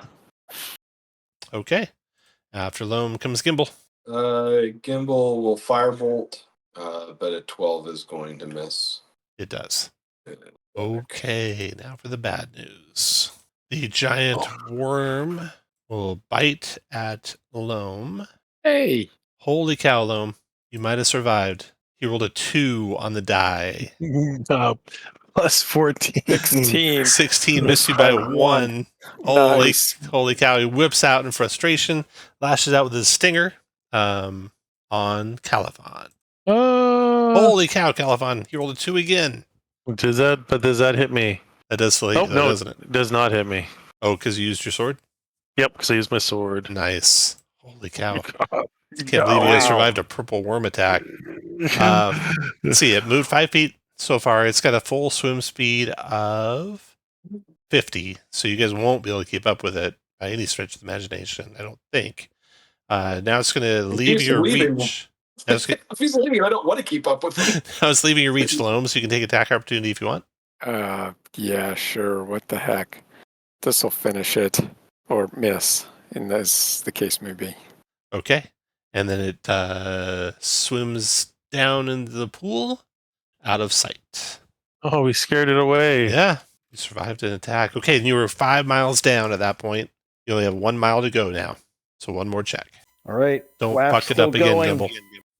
Okay. After Loam comes Gimbal. Gimbal will firebolt, but a 12 is going to miss. It does. Okay, now for the bad news. The giant worm will bite at Loam. Hey. Holy cow, Loam. You might have survived. He rolled a 2 on the die. Plus 14. 16. 16 missed you by 1. Nice. Holy cow. He whips out in frustration, lashes out with his stinger on Califon. Holy cow, Califon. He rolled a 2 again. Does that hit me? That does still hit you, no, doesn't it? It does not hit me. Oh, because you used your sword? Yep, because I used my sword. Nice. Holy cow. God. Can't believe you guys survived a purple worm attack. Let's see, it moved 5 feet so far. It's got a full swim speed of 50, so you guys won't be able to keep up with it by any stretch of the imagination, I don't think. Now it's going to leave your reach. If he's leaving, I don't want to keep up with him. Now it's leaving your reach, Loam, so you can take attack opportunity if you want. Yeah, sure. What the heck? This will finish it. Or miss, and as the case may be. Okay. And then it swims down into the pool, out of sight. Oh, we scared it away. Yeah, you survived an attack. Okay, and you were 5 miles down at that point. You only have 1 mile to go now. So one more check. All right. Don't Flash fuck it still up again, going. Gimble.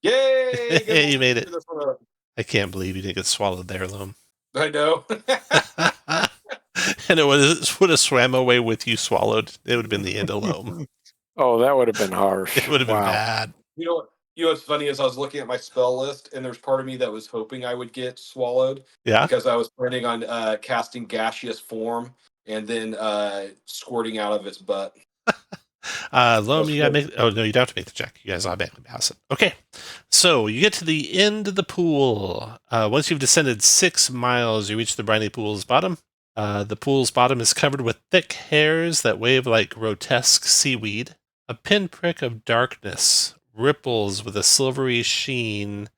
Yay! You made it. I can't believe you didn't get swallowed there, Loam. I know. And it would have swam away with you swallowed. It would have been the end of Loam. Oh, that would have been harsh. It would have been bad. You know what's funny is I was looking at my spell list, and there's part of me that was hoping I would get swallowed. Yeah. Because I was planning on casting gaseous form and then squirting out of its butt. Loam, you gotta make. Oh no, you don't have to make the check. You guys automatically pass it. Okay, so you get to the end of the pool. Once you've descended 6 miles, you reach the briny pool's bottom. The pool's bottom is covered with thick hairs that wave like grotesque seaweed. A pinprick of darkness ripples with a silvery sheen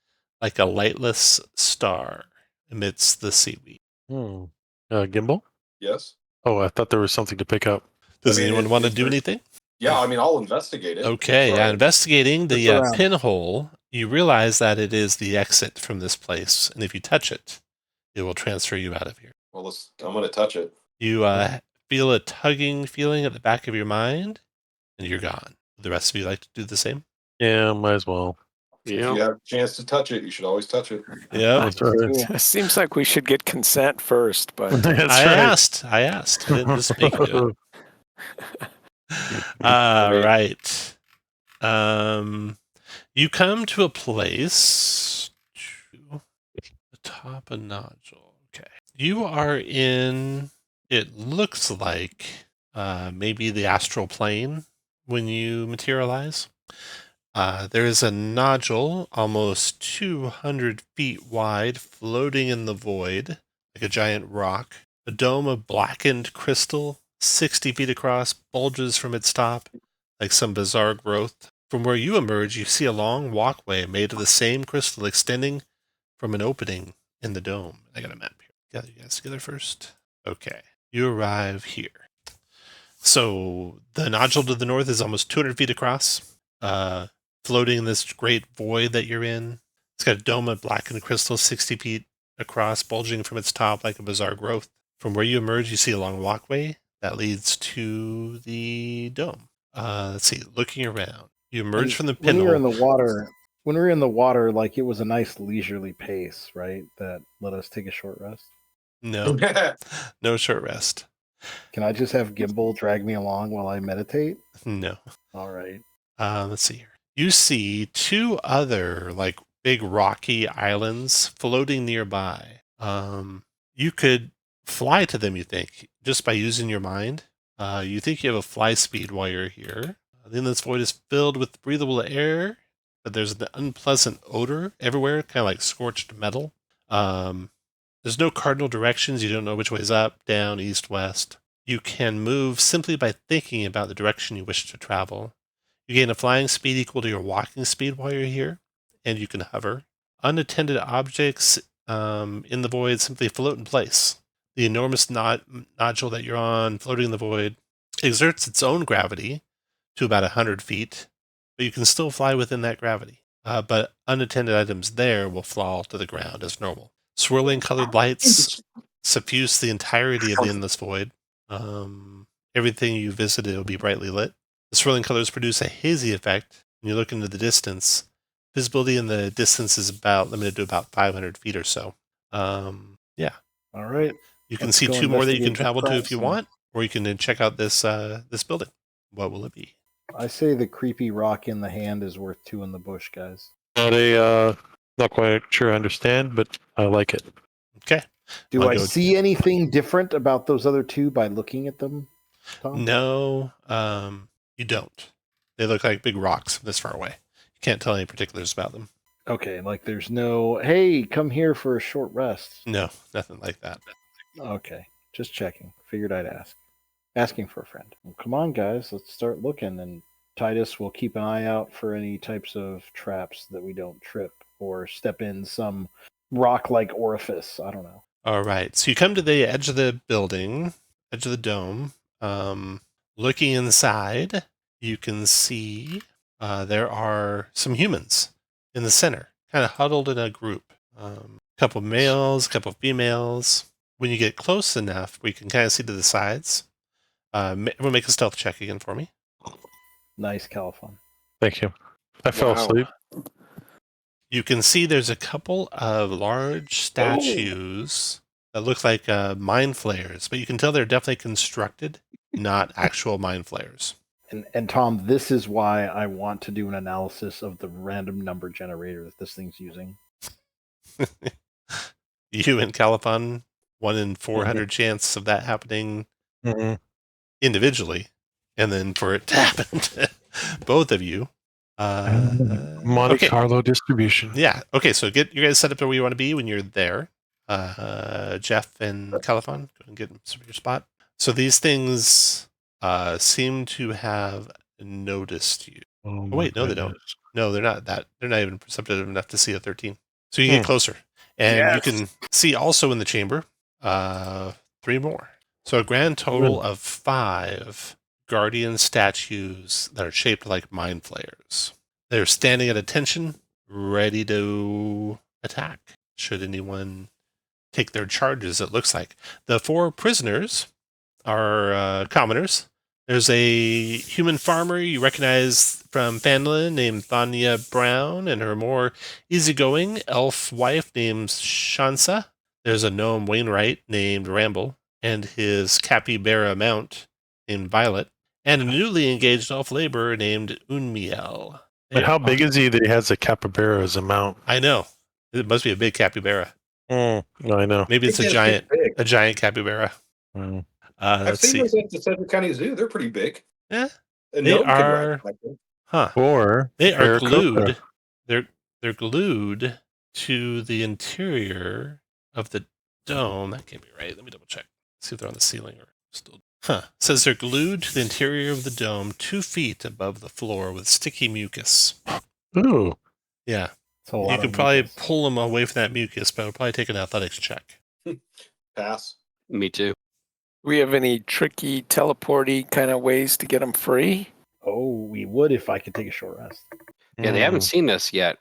like a lightless star amidst the seaweed. Gimbal? Yes. Oh, I thought there was something to pick up. Does anyone want to do anything? Yeah, I mean, I'll investigate it. Okay, Right. investigating the pinhole, you realize that it is the exit from this place, and if you touch it, it will transfer you out of here. Well, I'm going to touch it. You feel a tugging feeling at the back of your mind, and you're gone. Would the rest of you like to do the same? Yeah, might as well. If you have a chance to touch it, you should always touch it. Yeah. It seems like we should get consent first, but I asked. I didn't just make you do it. Right. You come to a place to the top of nodule. Okay. You are in, it looks like maybe the astral plane when you materialize. There is a nodule almost 200 feet wide floating in the void like a giant rock. A dome of blackened crystal 60 feet across bulges from its top like some bizarre growth. From where you emerge, you see a long walkway made of the same crystal extending from an opening in the dome. I got a map here. Gather you guys together first. Okay. You arrive here. So the nodule to the north is almost 200 feet across, floating in this great void that you're in. It's got a dome of blackened crystal 60 feet across, bulging from its top like a bizarre growth. From where you emerge, you see a long walkway that leads to the dome. Let's see, looking around. You emerge from the pinhole. When we were in the water, like it was a nice leisurely pace, right? That let us take a short rest. No, no short rest. Can I just have Gimbal drag me along while I meditate? No. All right. Let's see here. You see 2 other like big rocky islands floating nearby. You could fly to them, you think, just by using your mind. You think you have a fly speed while you're here. Then this void is filled with breathable air, but there's an unpleasant odor everywhere, kind of like scorched metal. There's no cardinal directions. You don't know which way is up, down, east, west. You can move simply by thinking about the direction you wish to travel. You gain a flying speed equal to your walking speed while you're here, and you can hover. Unattended objects in the void simply float in place. The enormous nodule that you're on, floating in the void, exerts its own gravity to about 100 feet, but you can still fly within that gravity. But unattended items there will fall to the ground as normal. Swirling colored lights suffuse the entirety of the endless void. Everything you visited will be brightly lit. The swirling colors produce a hazy effect. When you look into the distance, visibility in the distance is limited to about 500 feet or so. Yeah. All right. You can Let's see go 2 more that you can investigate the travel to if traps you and- want, or you can check out this building. What will it be? I say the creepy rock in the hand is worth 2 in the bush, guys. Not quite sure I understand, but I like it. Okay. Do I'll I go- see anything different about those other 2 by looking at them, Tom? No, you don't. They look like big rocks from this far away. You can't tell any particulars about them. Okay, like there's no, hey, come here for a short rest. No, nothing like that. Okay, just checking. Figured I'd ask. Asking for a friend. Well, come on, guys, let's start looking. And Titus will keep an eye out for any types of traps that we don't trip or step in some rock-like orifice. I don't know. All right. So you come to the edge of the building, edge of the dome. Looking inside, you can see there are some humans in the center, kind of huddled in a group. A couple males, a couple females. When you get close enough, we can kind of see to the sides. Everyone make a stealth check again for me. Nice, Califon. Thank you. I fell Wow. asleep. You can see there's a couple of large statues that look like mind flayers, but you can tell they're definitely constructed, not actual mind flayers. And Tom, this is why I want to do an analysis of the random number generator that this thing's using. You and Califon, 1 in 400 chance of that happening Mm-hmm. individually, and then for it to happen to both of you. Monte Okay. Carlo distribution. Yeah. Okay. So get you guys set up to where you want to be when you're there. Jeff and Califon, go and get some of your spot. So these things seem to have noticed you. Oh, wait, no, they don't. No, they're not that. They're not even perceptive enough to see a 13. So you get closer, and you can see also in the chamber 3 more. So a grand total of 5 guardian statues that are shaped like mind flayers. They're standing at attention, ready to attack. Should anyone take their charges, it looks like. The 4 prisoners are commoners. There's a human farmer you recognize from Phandalver named Thanya Brown and her more easygoing elf wife named Shansa. There's a gnome Wainwright named Ramble and his capybara mount named Violet, and a newly engaged elf laborer named Unmiel. But how big is he that he has a capybara as a mount? I know. It must be a big capybara. No, I know. Maybe it's a giant capybara. Mm. I've Let's seen see. those at the Sedgwick County Zoo. They're pretty big. Yeah, A they gnome can are. ride like them. Huh. Or They are Aarakocra. glued. They're glued to the interior of the dome. That can't be right. Let me double check. See if they're on the ceiling or still. Huh. It says they're glued to the interior of the dome 2 feet above the floor with sticky mucus. Ooh. Yeah. It's a lot You of could probably mucus. pull them away from that mucus, but it would probably take an athletics check. Pass. Me too. We have any tricky teleporty kind of ways to get them free? Oh, we would if I could take a short rest. Yeah, they haven't seen us yet.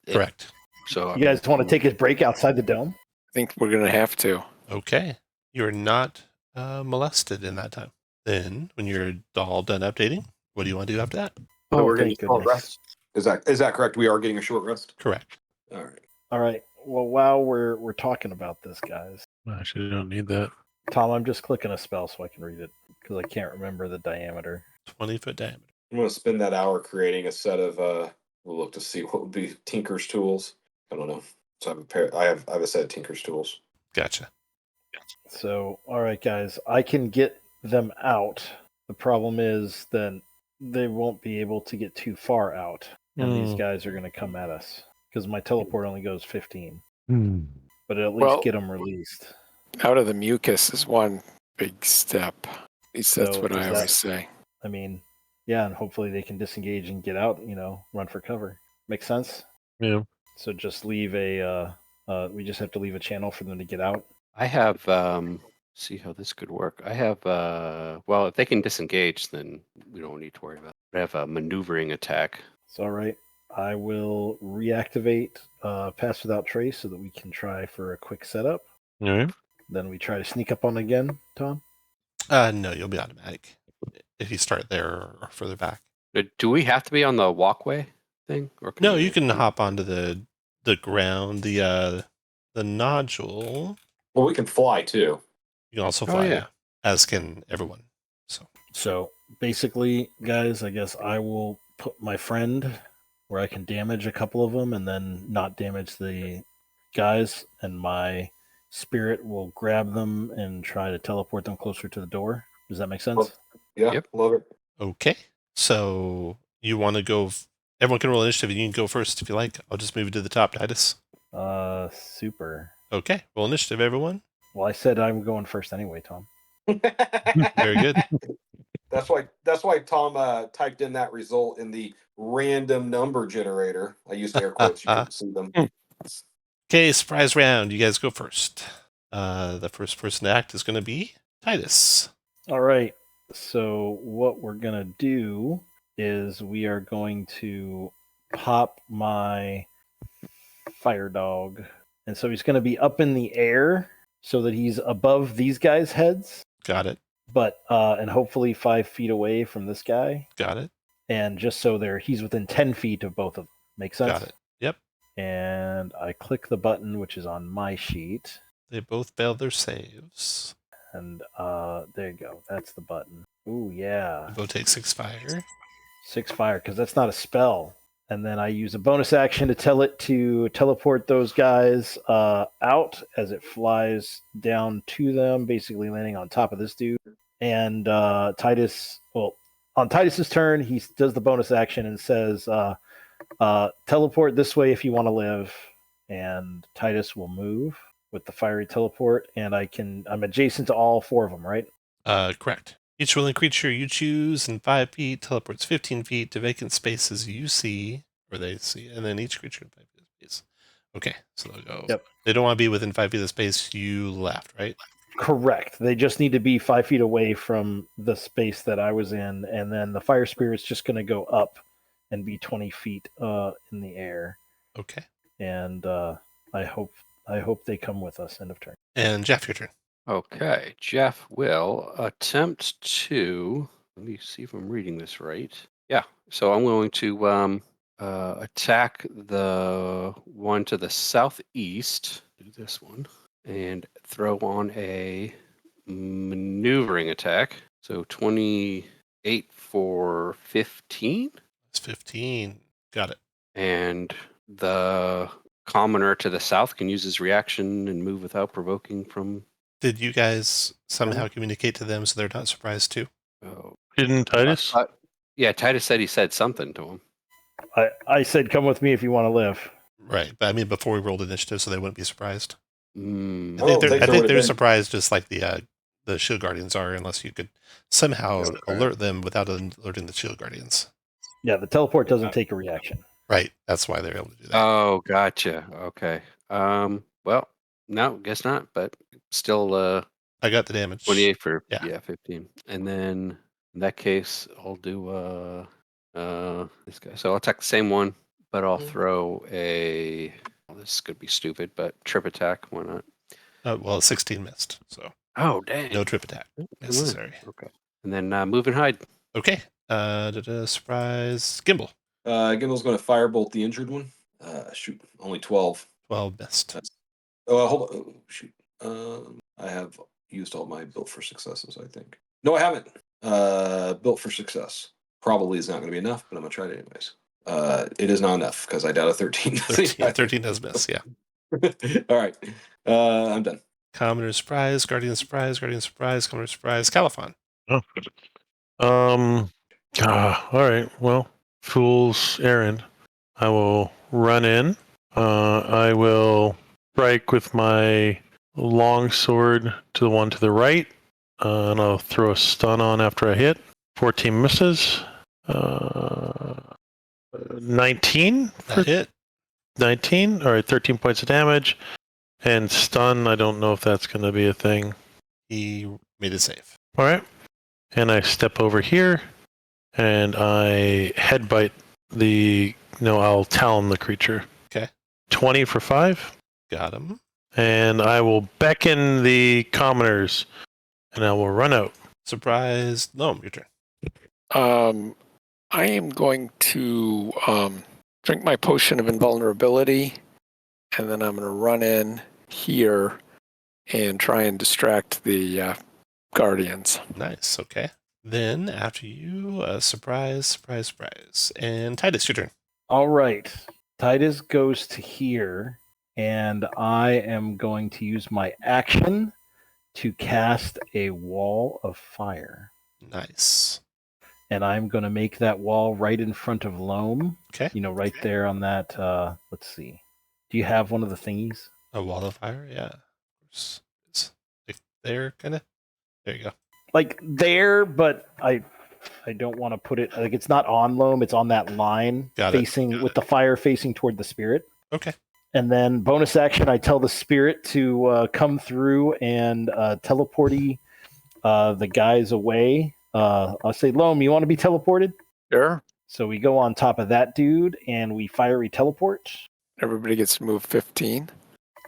Correct. So You guys want to take a break outside the dome? I think we're going to have to. Okay. You're not molested in that time. Then, when you're all done updating, what do you want to do after that? So Oh, we're getting thank a short goodness. rest. Is that correct? We are getting a short rest. Correct. All right. All right. Well, while we're talking about this, guys, Actually, don't need that. Tom, I'm just clicking a spell so I can read it because I can't remember the diameter. 20-foot diameter. I'm going to spend that hour creating a set of. We'll look to see what would be Tinker's tools. I don't know. So I have a pair. I have a set of Tinker's tools. Gotcha. So, all right, guys, I can get them out. The problem is then they won't be able to get too far out, and these guys are going to come at us because my teleport only goes 15. But at least Well- get them released. Out of the mucus is one big step. At least that's So what is I that- always say. I mean, yeah, and hopefully they can disengage and get out. Run for cover. Makes sense. Yeah. So just leave a. We just have to leave a channel for them to get out. I have see how this could work. I have well, if they can disengage, then we don't need to worry about it. I have a maneuvering attack. It's all right. I will reactivate Pass Without Trace so that we can try for a quick setup. All right. Then we try to sneak up on again, Tom. No, you'll be automatic. if you start there or further back. Do we have to be on the walkway thing? Or can No, we- you can hop onto the ground. The nodule. Well, we can fly too. You can also Oh, fly, yeah. as can everyone. So basically, guys, I guess I will put my friend where I can damage a couple of them and then not damage the guys, and my spirit will grab them and try to teleport them closer to the door. Does that make sense? Yeah, Yep. love it. Okay. So you want to go? Everyone can roll initiative. You can go first if you like. I'll just move you to the top, Titus. Super. Okay. Roll initiative, everyone. Well, I said I'm going first anyway, Tom. Very good. That's why Tom typed in that result in the random number generator. I used air quotes. You couldn't see them. Okay, surprise round. You guys go first. The first person to act is going to be Titus. All right. So what we're going to do is we are going to pop my fire dog. And so he's going to be up in the air so that he's above these guys' heads, Got it. but and hopefully 5 feet away from this guy. Got it. And just so he's within 10 feet of both of them. Make sense? Got it. Yep. And I click the button, which is on my sheet. They both failed their saves. And there you go. That's the button. Ooh, yeah. You both take 6 fire. 6 fire, because that's not a spell. And then I use a bonus action to tell it to teleport those guys out as it flies down to them, basically landing on top of this dude. And Titus, on Titus's turn, he does the bonus action and says, teleport this way if you want to live. And Titus will move with the fiery teleport, and I'm adjacent to all 4 of them, right? Correct. Each willing creature you choose in 5 feet teleports 15 feet to vacant spaces you see, or they see, and then each creature in 5 feet of space. Okay, so they'll go. Yep. They don't want to be within 5 feet of the space you left, right? Correct. They just need to be 5 feet away from the space that I was in, and then the fire spirit's just going to go up and be 20 feet in the air. Okay. And I hope they come with us. End of turn. And Jeff, your turn. Okay, Jeff will attempt to. Let me see if I'm reading this right. Yeah, so I'm going to attack the one to the southeast. Do this one and throw on a maneuvering attack. So 28 for 15. It's 15. Got it. And the commoner to the south can use his reaction and move without provoking from. Did you guys somehow communicate to them so they're not surprised too? Oh, Didn't Titus? yeah, Titus said he said something to him. I said, come with me if you want to live. Right, but I mean before we rolled initiative, so they wouldn't be surprised. Mm. Oh, they I think would've they're been. surprised, just like the Shield Guardians are, unless you could somehow alert them without alerting the Shield Guardians. Yeah, the teleport doesn't take a reaction. Right, that's why they're able to do that. Oh, gotcha. Okay. Well, no, guess not. But still, I got the damage. 28 for Yeah. 15. And then in that case, I'll do this guy. So I'll attack the same one, but I'll throw a. Well, this could be stupid, but trip attack. Why not? Well, 16 missed, so Oh, dang. no trip attack necessary. Okay. And then move and hide. Okay. Surprise. Gimbal. Gimbel's going to firebolt the injured one. Shoot, only 12. 12 missed. Oh, hold on. Oh, shoot. I have used all my built for successes, I think. No, I haven't. Built for success. Probably is not going to be enough, but I'm going to try it anyways. It is not enough because I doubt a 13. 13 does miss, yeah. All right. I'm done. Commoner surprise, Guardian surprise, Guardian surprise, Commoner surprise, Caliphon. All right. Well, fool's errand. I will run in. I will strike with my long sword to the one to the right, and I'll throw a stun on after I hit. 14 misses. 19 for That hit. 19. All right, 13 points of damage. And stun, I don't know if that's going to be a thing. He made a save. All right. And I step over here, and I headbutt I'll talon the creature. Okay. 20 for 5. Got him. And I will beckon the commoners, and I will run out. Surprise. No, your turn. I am going to drink my potion of invulnerability, and then I'm going to run in here and try and distract the guardians. Nice. Okay. Then after you, surprise, surprise, surprise. And Titus, your turn. All right. Titus goes to here, and I am going to use my action to cast a wall of fire. Nice. And I'm going to make that wall right in front of Loam. Okay. Right there on that. Let's see. Do you have one of the thingies? A wall of fire? Yeah. It's like there, kind of. There you go. Like there, but I don't want to put it like it's not on Loam. It's on that line facing with the fire facing toward the spirit. Okay. And then bonus action, I tell the spirit to come through and teleport the guys away. I'll say, Loam, you want to be teleported? Sure. So we go on top of that dude and we fiery teleport. Everybody gets to move 15.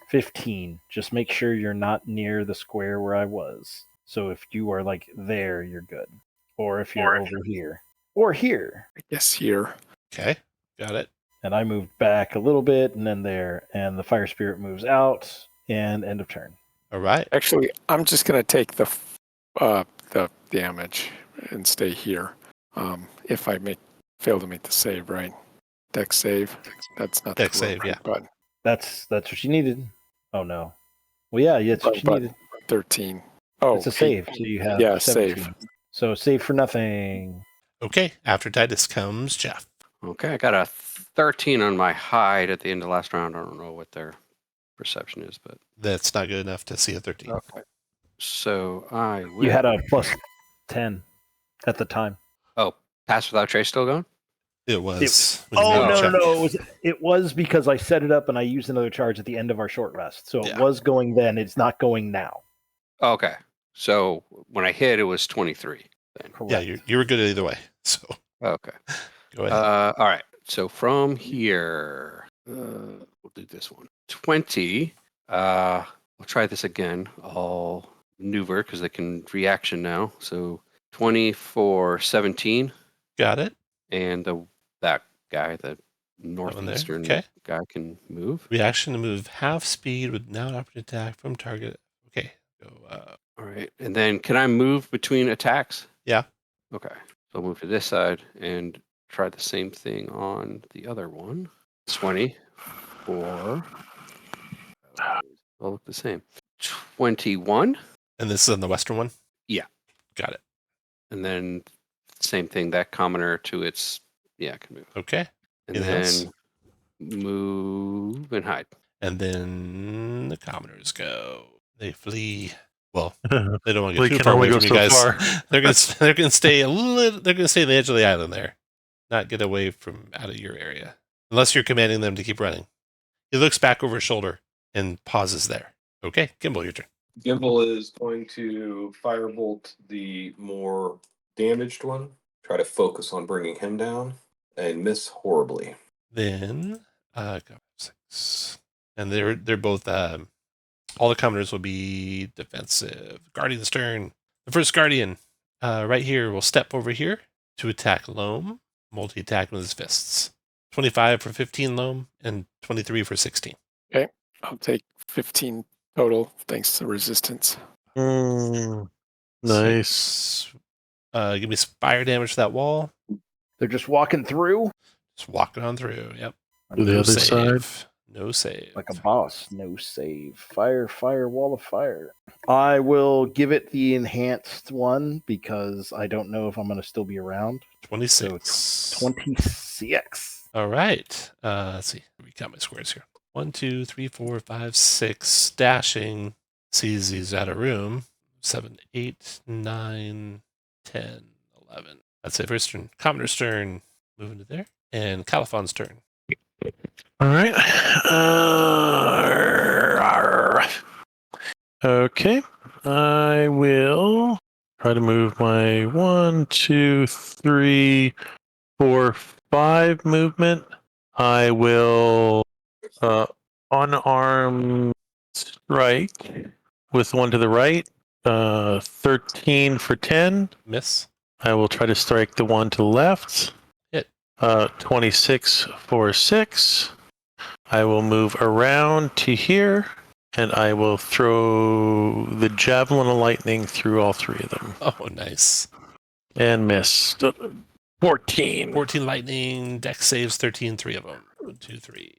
15. Just make sure you're not near the square where I was. So if you are like there, you're good. Or if you're over here. Or here. I guess here. Okay. Got it. And I moved back a little bit and then there. And the fire spirit moves out and end of turn. All right. Actually, I'm just going to take the damage and stay here. If I fail to make the save, right? Dex save. That's not Dex save, yeah. But that's what you needed. Oh no. Well, yeah, it's what you needed. 13. Oh, it's a save. So you have 17. Save. So save for nothing. Okay. After Titus comes Jeff. Okay, I got a 13 on my hide at the end of last round. I don't know what their perception is, but That's not good enough to see a 13. okay. So I will... You had a plus 10 at the time. Oh, Pass Without Trace still going? It was. No. It was because I set it up and I used another charge at the end of our short rest. So it was going then. It's not going now. Okay. So when I hit, it was 23. Then. Correct. Yeah, you were good either way. So okay. Go ahead. All right. So from here, we'll do this one. 20. We'll try this again. I'll maneuver because they can reaction now. So 20 for 17. Got it. And that guy, the northeastern guy, can move. Reaction to move half speed with now an opportunity attack from target. Okay. Go. All right. And then can I move between attacks? Yeah. Okay. So I'll move to this side and try the same thing on the other one. 20 for... All look the same. 21. And this is on the western one? Yeah. Got it. And then same thing, that commoner to its... Yeah, I can move. Okay. And then move and hide. And then the commoners go. They flee. Well, they don't want to get too far away from you guys. They're gonna stay a little. They're gonna stay on the edge of the island there, not get away from out of your area, unless you're commanding them to keep running. He looks back over his shoulder and pauses there. Okay, Gimbal, your turn. Gimbal is going to firebolt the more damaged one. Try to focus on bringing him down and miss horribly. Then, 6, and they're both. All the commoners will be defensive. Guardian's turn. The first guardian, right here, will step over here to attack Loam. Multi-attack with his fists. 25 for 15 Loam and 23 for 16. Okay, I'll take 15 total. Thanks to resistance. Nice. Give me some fire damage to that wall. They're just walking through. Just walking on through. Yep. To the other side. No save. Like a boss. No save. Fire, wall of fire. I will give it the enhanced one because I don't know if I'm going to still be around. 26. So 26. All right. Let's see. We got my squares here. 1, 2, 3, 4, 5, 6. Dashing sees he's out of room. 7, 8, 9, 10, 11. That's it for his turn. Commoner's turn. Moving to there. And Caliphon's turn. All right. Okay. I will try to move my 1, 2, 3, 4, 5 movement. I will unarmed strike with one to the right. 13 for 10. Miss. I will try to strike the one to the left. Hit. 26 for 6. I will move around to here, and I will throw the javelin of lightning through all 3 of them. Oh, nice. And miss. 14. 14 lightning, dex saves 13, 3 of them. 1, 2, 3.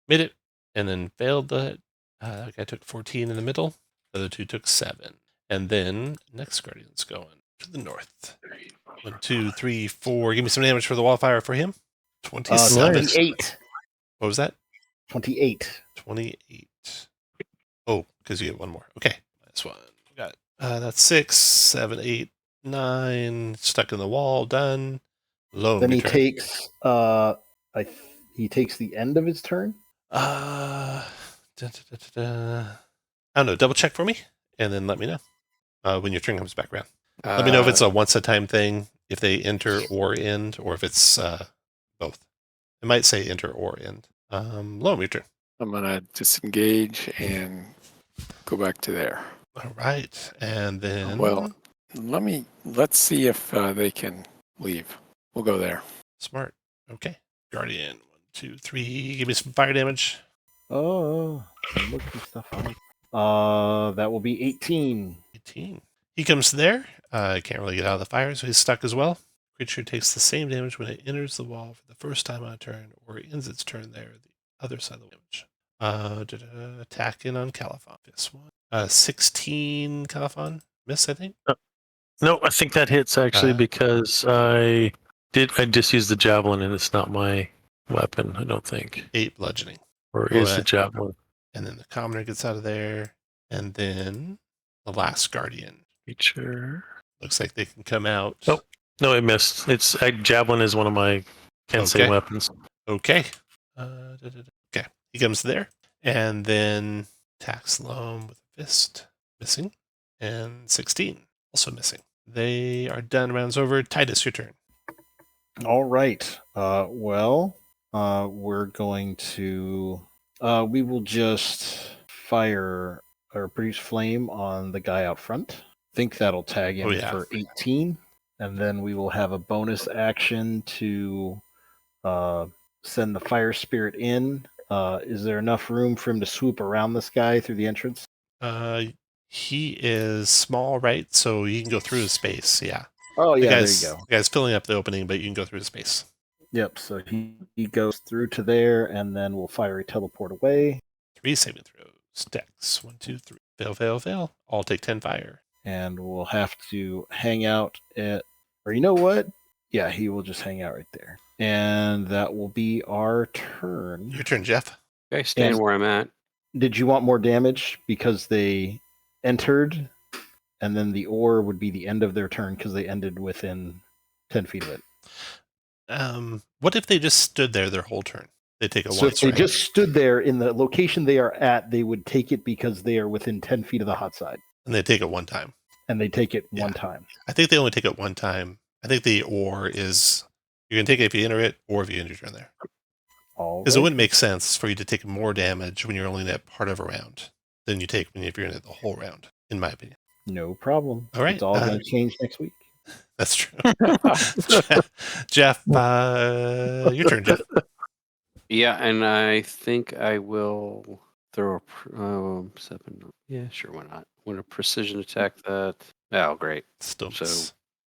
Made it, and then failed the hit. That guy took 14 in the middle. The other 2 took 7. And then next Guardian's going to the north. 1, 2, 3, 4. Give me some damage for the wildfire for him. 27. 28. What was that? 28. 28. Oh, because you get one more. Okay. That's one. Got it. That's 6, 7, 8, 9. Stuck in the wall. Done. Low. Then he takes he takes the end of his turn. I don't know. Double check for me, and then let me know when your turn comes back around. Let me know if it's a once-a-time thing, if they enter or end, or if it's both. It might say enter or end. Low, your turn. I'm gonna disengage and go back to there. All right, and then Well, let's see if they can leave. We'll go there. smart. Okay, Guardian. 1, 2, 3. Give me some fire damage. Oh, I'm looking stuff up. That will be 18. 18. He comes there. Can't really get out of the fire, so he's stuck as well. Creature takes the same damage when it enters the wall for the first time on a turn, or ends its turn there, the other side of the damage. Attack in on Caliphon. This one. 16 Caliphon. Miss, I think. No, I think that hits actually because I just used the javelin and it's not my weapon, I don't think. 8 bludgeoning. Or is the javelin? And then the commoner gets out of there. And then the last Guardian. Feature. Looks like they can come out. Nope. No, it missed. Javelin is one of my Kensei weapons. Okay. Okay. He comes there and then attacks Loam with a fist. Missing. And 16. Also missing. They are done. Rounds over. Titus, your turn. All right. We're going to we will just fire or produce flame on the guy out front. Think that'll tag him for 18, and then we will have a bonus action to send the fire spirit in. Is there enough room for him to swoop around this guy through the entrance? He is small, right? So you can go through the space. Yeah. Oh yeah, there you go. The guy's filling up the opening, but you can go through the space. Yep. So he goes through to there, and then we'll fire a teleport away. 3 saving throws. Dex. 1, 2, 3. Fail, fail, fail. All take 10 fire. And we'll have to hang out at, or you know what? Yeah, he will just hang out right there. And that will be our turn. Your turn, Jeff. Okay, staying where I'm at. Did you want more damage because they entered, and then the or would be the end of their turn because they ended within 10 feet of it? What if they just stood there their whole turn? They take a so once. If they just stood there in the location they are at, they would take it because they are within 10 feet of the hot side. And they take it one time. And they take it one time. I think they only take it one time. I think the or is you can take it if you enter it or if you end your turn there. Because it wouldn't make sense for you to take more damage when you're only in that part of a round than you take if you're in it the whole round, in my opinion. No problem. All right. It's all going to change next week. That's true. Jeff, your turn, Jeff. Yeah, and I think I will throw a 7. Yeah, sure, why not? Want a precision attack that. Oh, great. Still So,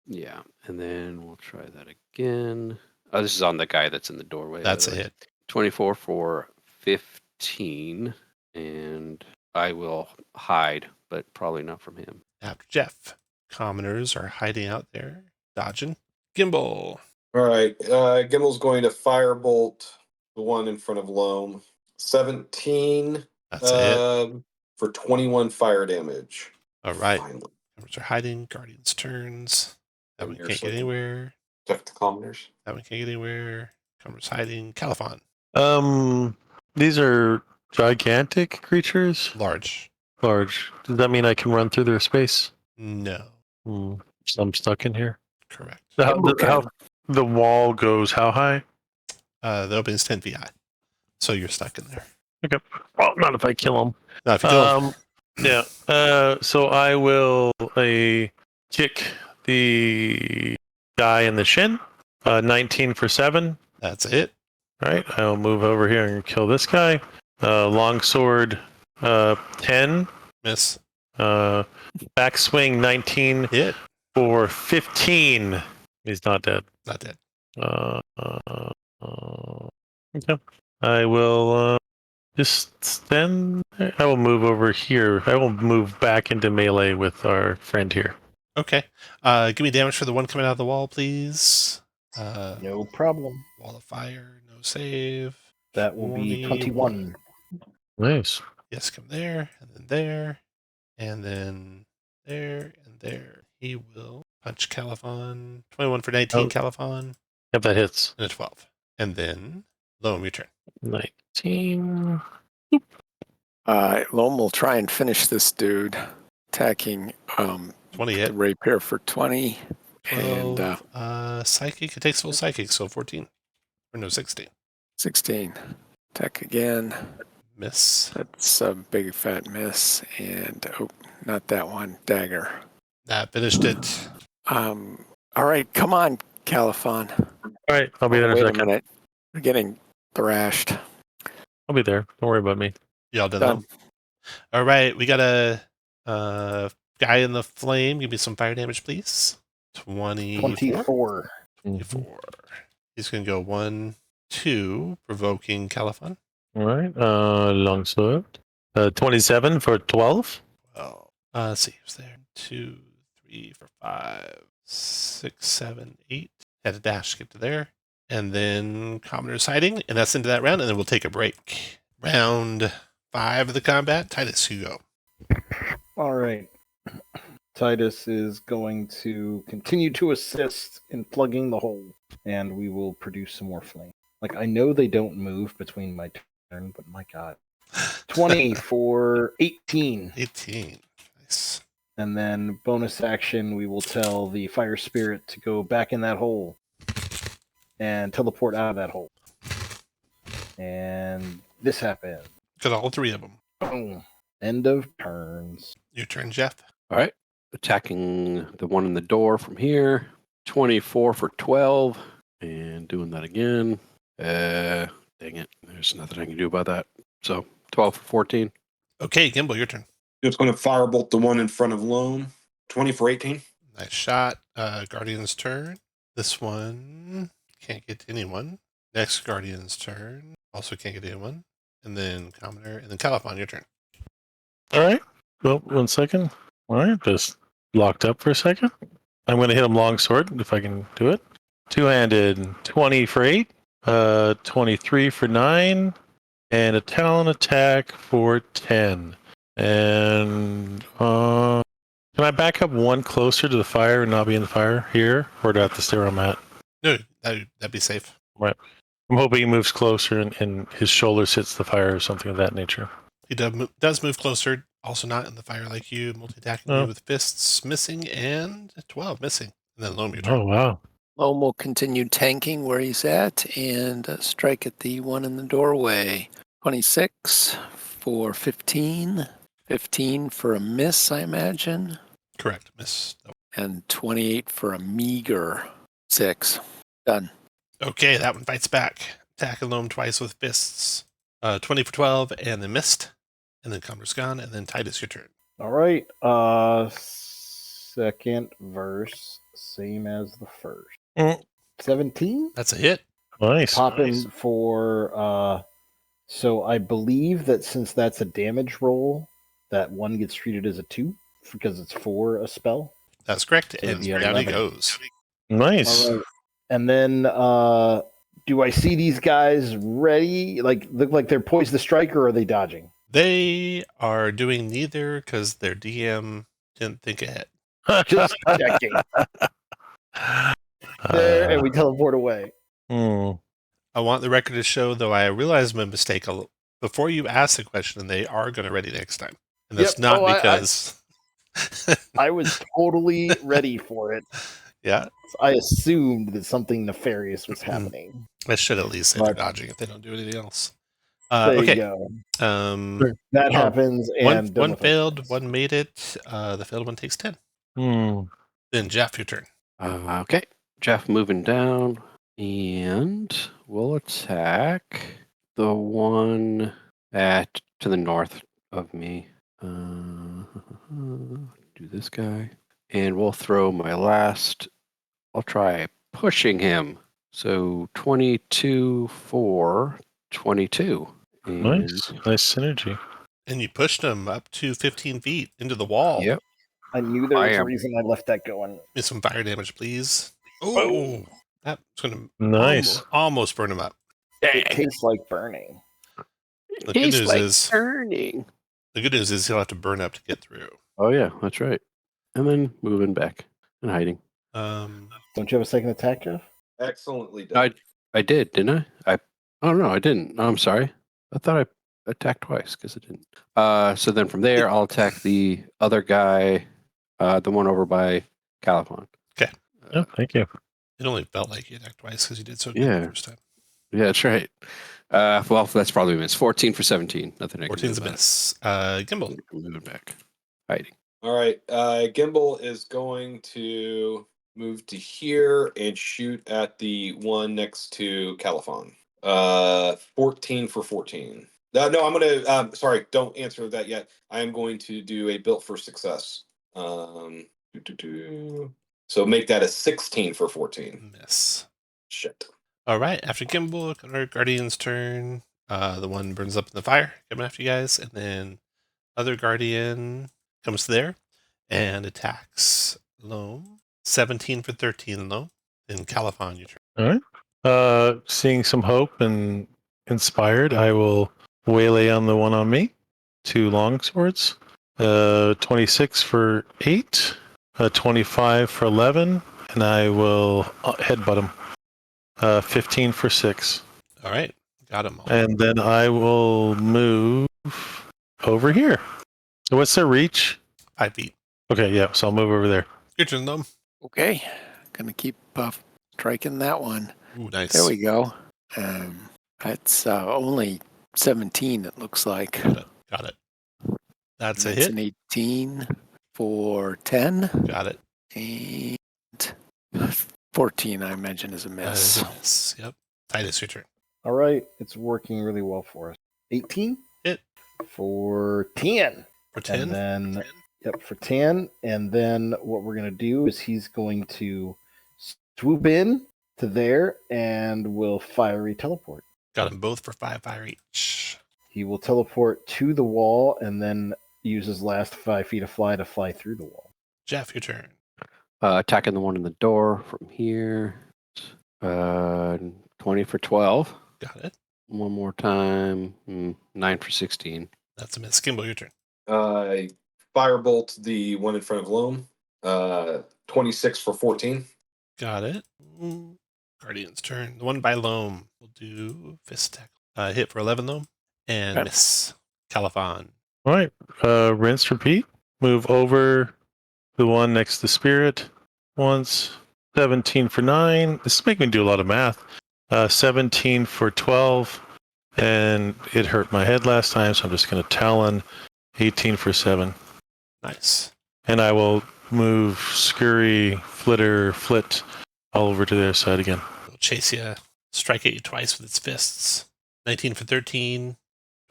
yeah, and then we'll try that again. Oh, this is on the guy that's in the doorway. That's a hit. 24 for 15, and I will hide, but probably not from him. After Jeff, commoners are hiding out there, dodging. Gimbal. All right, Gimmel's going to firebolt the one in front of Loam. 17. That's a hit. For 21 fire damage. All right. Finally. Commoners are hiding. Guardians turns. That one can't get anywhere. Check the commoners. That one can't get anywhere. Commoners hiding. Caliphon. These are gigantic creatures? Large. Large. Does that mean I can run through their space? No. So I'm stuck in here? Correct. How the wall goes how high? The opening's 10 feet high. So you're stuck in there. Okay. Well, not if I kill them. Not if you kill them. Yeah. So I will kick the guy in the shin. 19 for 7. That's it. All right, I'll move over here and kill this guy. Longsword, 10. Miss. Backswing, 19 Hit. for 15. He's not dead. Not dead. Okay. I will just then. I will move over here. I will move back into melee with our friend here. Okay. Give me damage for the one coming out of the wall, please. No problem. Wall of fire. No save. That will be 21. Nice. Yes, come there, and then there, and then there, and there. He will punch Califon. 21 for 19, Califon. Yep, that hits. And a 12. And then, Loam, your turn. 19. Loam will try and finish this dude, attacking 20 the hit. rapier for 20. 12, And psychic. It takes full psychic, so 14. Or no, 16. 16. Attack again. Miss. That's a big fat miss. And not that one. Dagger. That finished it. All right, come on, Califon. All right, I'll be there in a Wait a second. minute. We're getting thrashed. I'll be there. Don't worry about me. Y'all done Done. that? All right, we got a guy in the flame. Give me some fire damage, please. 24. 24. He's going to go 1, 2, provoking Califon. All right, longsword. 27 for 12. Well, let's see. Who's there? 2, 3, 4, 5, 6, 7, 8. Had a dash to get to there. And then Commoner's hiding, and that's into that round, and then we'll take a break. Round 5 of the combat. Titus, you go. All right. Titus is going to continue to assist in plugging the hole, and we will produce some more flame. Like, I know they don't move between my turn, but my god. 20 for 18. 18. Nice. And then bonus action, we will tell the fire spirit to go back in that hole and teleport out of that hole. And this happened. Got all 3 of them. Boom. End of turns. Your turn, Jeff. All right. Attacking the one in the door from here. 24 for 12. And doing that again. Dang it. There's nothing I can do about that. So 12 for 14. Okay, Gimbal, your turn. Just going to firebolt the one in front of Loam. 20 for 18. Nice shot. Guardian's turn. This one can't get to anyone. Next Guardian's turn. Also can't get to anyone. And then Commoner. And then Califon, your turn. All right. Well, 1 second. All right, just locked up for a second. I'm going to hit him longsword if I can do it. Two-handed, 20 for 8, 23 for 9, and a talon attack for 10. And can I back up 1 closer to the fire and not be in the fire here, or do I have to stay where I'm at? No, that'd be safe. Right. I'm hoping he moves closer and his shoulders hits the fire or something of that nature. He does move closer. Also not in the fire like you. Multi-attacking you with fists missing and 12 missing. And then Loam, your turn. Oh, wow. Loam will continue tanking where he's at and strike at the one in the doorway. 26 for 15. 15 for a miss, I imagine. Correct. Miss. And 28 for a meager 6. Done. Okay, that one fights back. Attacking Loam twice with fists. 20 for 12 and then missed. And then Commoner's gone. And then Titus, your turn. All right. Second verse, same as the first. 17? That's a hit. Nice. Popping for so I believe that since that's a damage roll, that one gets treated as a 2 because it's for a spell. That's correct. So And yeah, down he 11. goes. Nice. All right. And then do I see these guys ready? Like look like they're poised to strike, or are they dodging? They are doing neither because their DM didn't think ahead. Just checking. There, and we teleport away. I want the record to show, though I realized my mistake. Before you ask the question, they are going to ready next time. And that's Yep. not Oh, because... I was totally ready for it. Yeah. I assumed that something nefarious was happening. I should at least say they're dodging if they don't do anything else. There Okay. you go. That That happens, and one failed, one made it. The failed one takes 10. Then Jeff, your turn. Okay. Jeff moving down, and we'll attack the one to the north of me. Do this guy, and we'll throw my last. I'll try pushing him. So 22 for 22. Nice synergy. And you pushed him up to 15 feet into the wall. Yep. I knew there I was a am. reason I left that going. Get some fire damage, please. Oh, that's going to Nice. almost burn him up. It tastes like burning. The good news is turning. the good news is he'll have to burn up to get through. Oh yeah, that's right. And then moving back and hiding. Um, Don't you have a second attack, Jeff? Excellently done. I did, didn't I? Oh no, I didn't. No, I'm sorry. I thought I attacked twice because I didn't. So then from there, I'll attack the other guy, the one over by Califon. Okay. Oh, thank you. It only felt like you attacked twice because you did so good Yeah. the first time. Yeah, that's right. Well, that's probably a miss. 14 for 17. Nothing I can do 14's a about miss. Gimbal. it. Moving back. Hiding. All right. Gimbal is going to move to here and shoot at the one next to Califon. 14 for 14. No, I'm going to, sorry, don't answer that yet. I am going to do a built for success. So make that a 16 for 14. Miss. Shit. All right. After Gimbal, our Guardian's turn. The one burns up in the fire, coming after you guys, and then other Guardian comes there and attacks Loam. 17 for 13, Loam. Then Califon, your turn. All right. Seeing some hope and inspired, I will waylay on the one on me. 2 long swords. 26 for 8. 25 for 11. And I will headbutt him. 15 for 6. All right. Got him all. And then I will move over here. So what's their reach? 5 feet. Okay, yeah. So I'll move over there. Your turn, Loam. Okay, gonna keep striking that one. Ooh, nice. There we go. That's only 17. It looks like. Got it. That's a That's hit. an 18 for 10. Got it. And 14, I imagine, is a That miss. is a miss. Yep. Titus, your turn. All right, it's working really well for us. 18? Hit. For 10. For 10. And then, yep, for 10. And then what we're going to do is he's going to swoop in to there and will fiery teleport. Got them both for 5 fire each. He will teleport to the wall and then use his last 5 feet of fly to fly through the wall. Jeff, your turn. Attacking the one in the door from here. 20 for 12. Got it. One more time. 9 for 16. That's a miss. Gimbal, your turn. Firebolt the one in front of Loam. 26 for 14. Got it. Guardian's turn. The one by Loam will do fist tackle. Hit for 11, Loam. And Okay. miss. Califon. All right. Rinse, repeat. Move over the one next to Spirit once. 17 for 9. This is making me do a lot of math. 17 for 12. And it hurt my head last time, so I'm just going to Talon. 18 for 7. Nice. And I will move Scurry, Flit all over to their side again. It'll chase you. Strike at you twice with its fists. 19 for 13.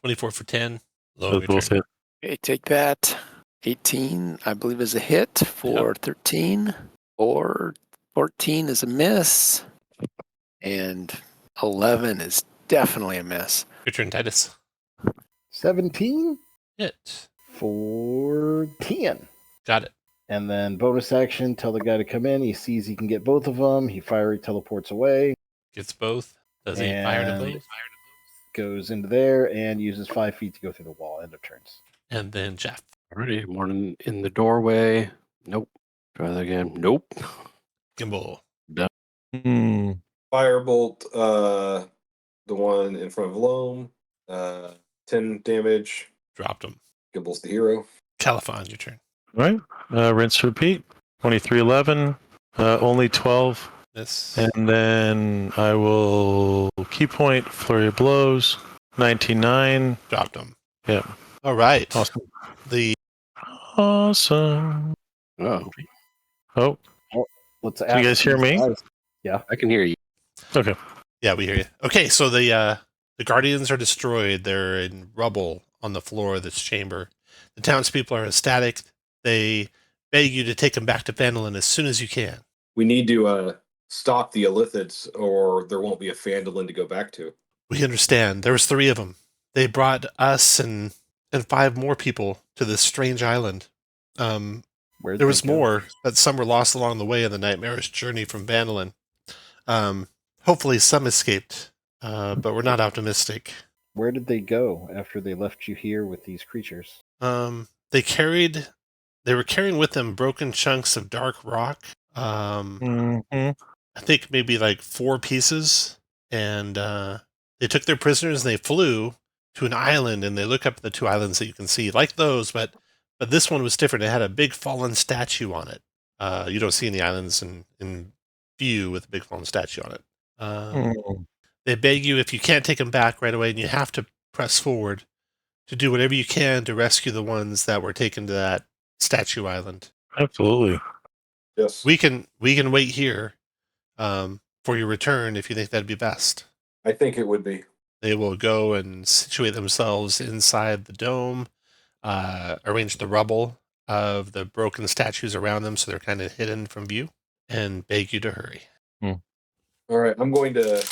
24 for 10. Loam, Those your both turn. hit. Okay, take that. 18, I believe, is a hit for 13. Or 14 is a miss. And 11 is definitely a miss. Your turn, Titus. 17 Hit. for 10. Got it. And then bonus action, tell the guy to come in. He sees he can get both of them. He fiery teleports away. Gets both. Does he fire to And both? goes into there and uses 5 feet to go through the wall. End of turns. And then Jeff. Alrighty. One in the doorway. Nope. Try that again. Nope. Gimbal. Firebolt the one in front of Loam. 10 damage. Dropped him. Gimbal's the hero. Califon, your turn. All right. Rinse, repeat. 23, 11. Only 12. Miss. And then I will key point, flurry of blows. 19-9. Dropped him. Yeah. All right. Awesome. The Awesome. Oh. Oh, Let's can you guys hear me? I can hear you. Okay. Yeah, we hear you. Okay, so the Guardians are destroyed. They're in rubble on the floor of this chamber. The townspeople are ecstatic. They beg you to take them back to Phandalin as soon as you can. We need to stop the Illithids, or there won't be a Phandalin to go back to. We understand. There was 3 of them. They brought us and 5 more people to this strange island. Where'd There they was go? more, but some were lost along the way in the nightmarish journey from Phandalin. Hopefully some escaped, but we're not optimistic. Where did they go after they left you here with these creatures? They were carrying with them broken chunks of dark rock. Mm-hmm. I think maybe like 4 pieces, and they took their prisoners and they flew to an island, and they look up at the 2 islands that you can see, like those, but this one was different. It had a big fallen statue on it. You don't see any islands in view with a big fallen statue on it. They beg you, if you can't take them back right away, and you have to press forward, to do whatever you can to rescue the ones that were taken to that statue island. Absolutely. Yes. We can wait here for your return if you think that'd be best. I think it would be. They will go and situate themselves inside the dome, arrange the rubble of the broken statues around them so they're kind of hidden from view, and beg you to hurry. All right, I'm going to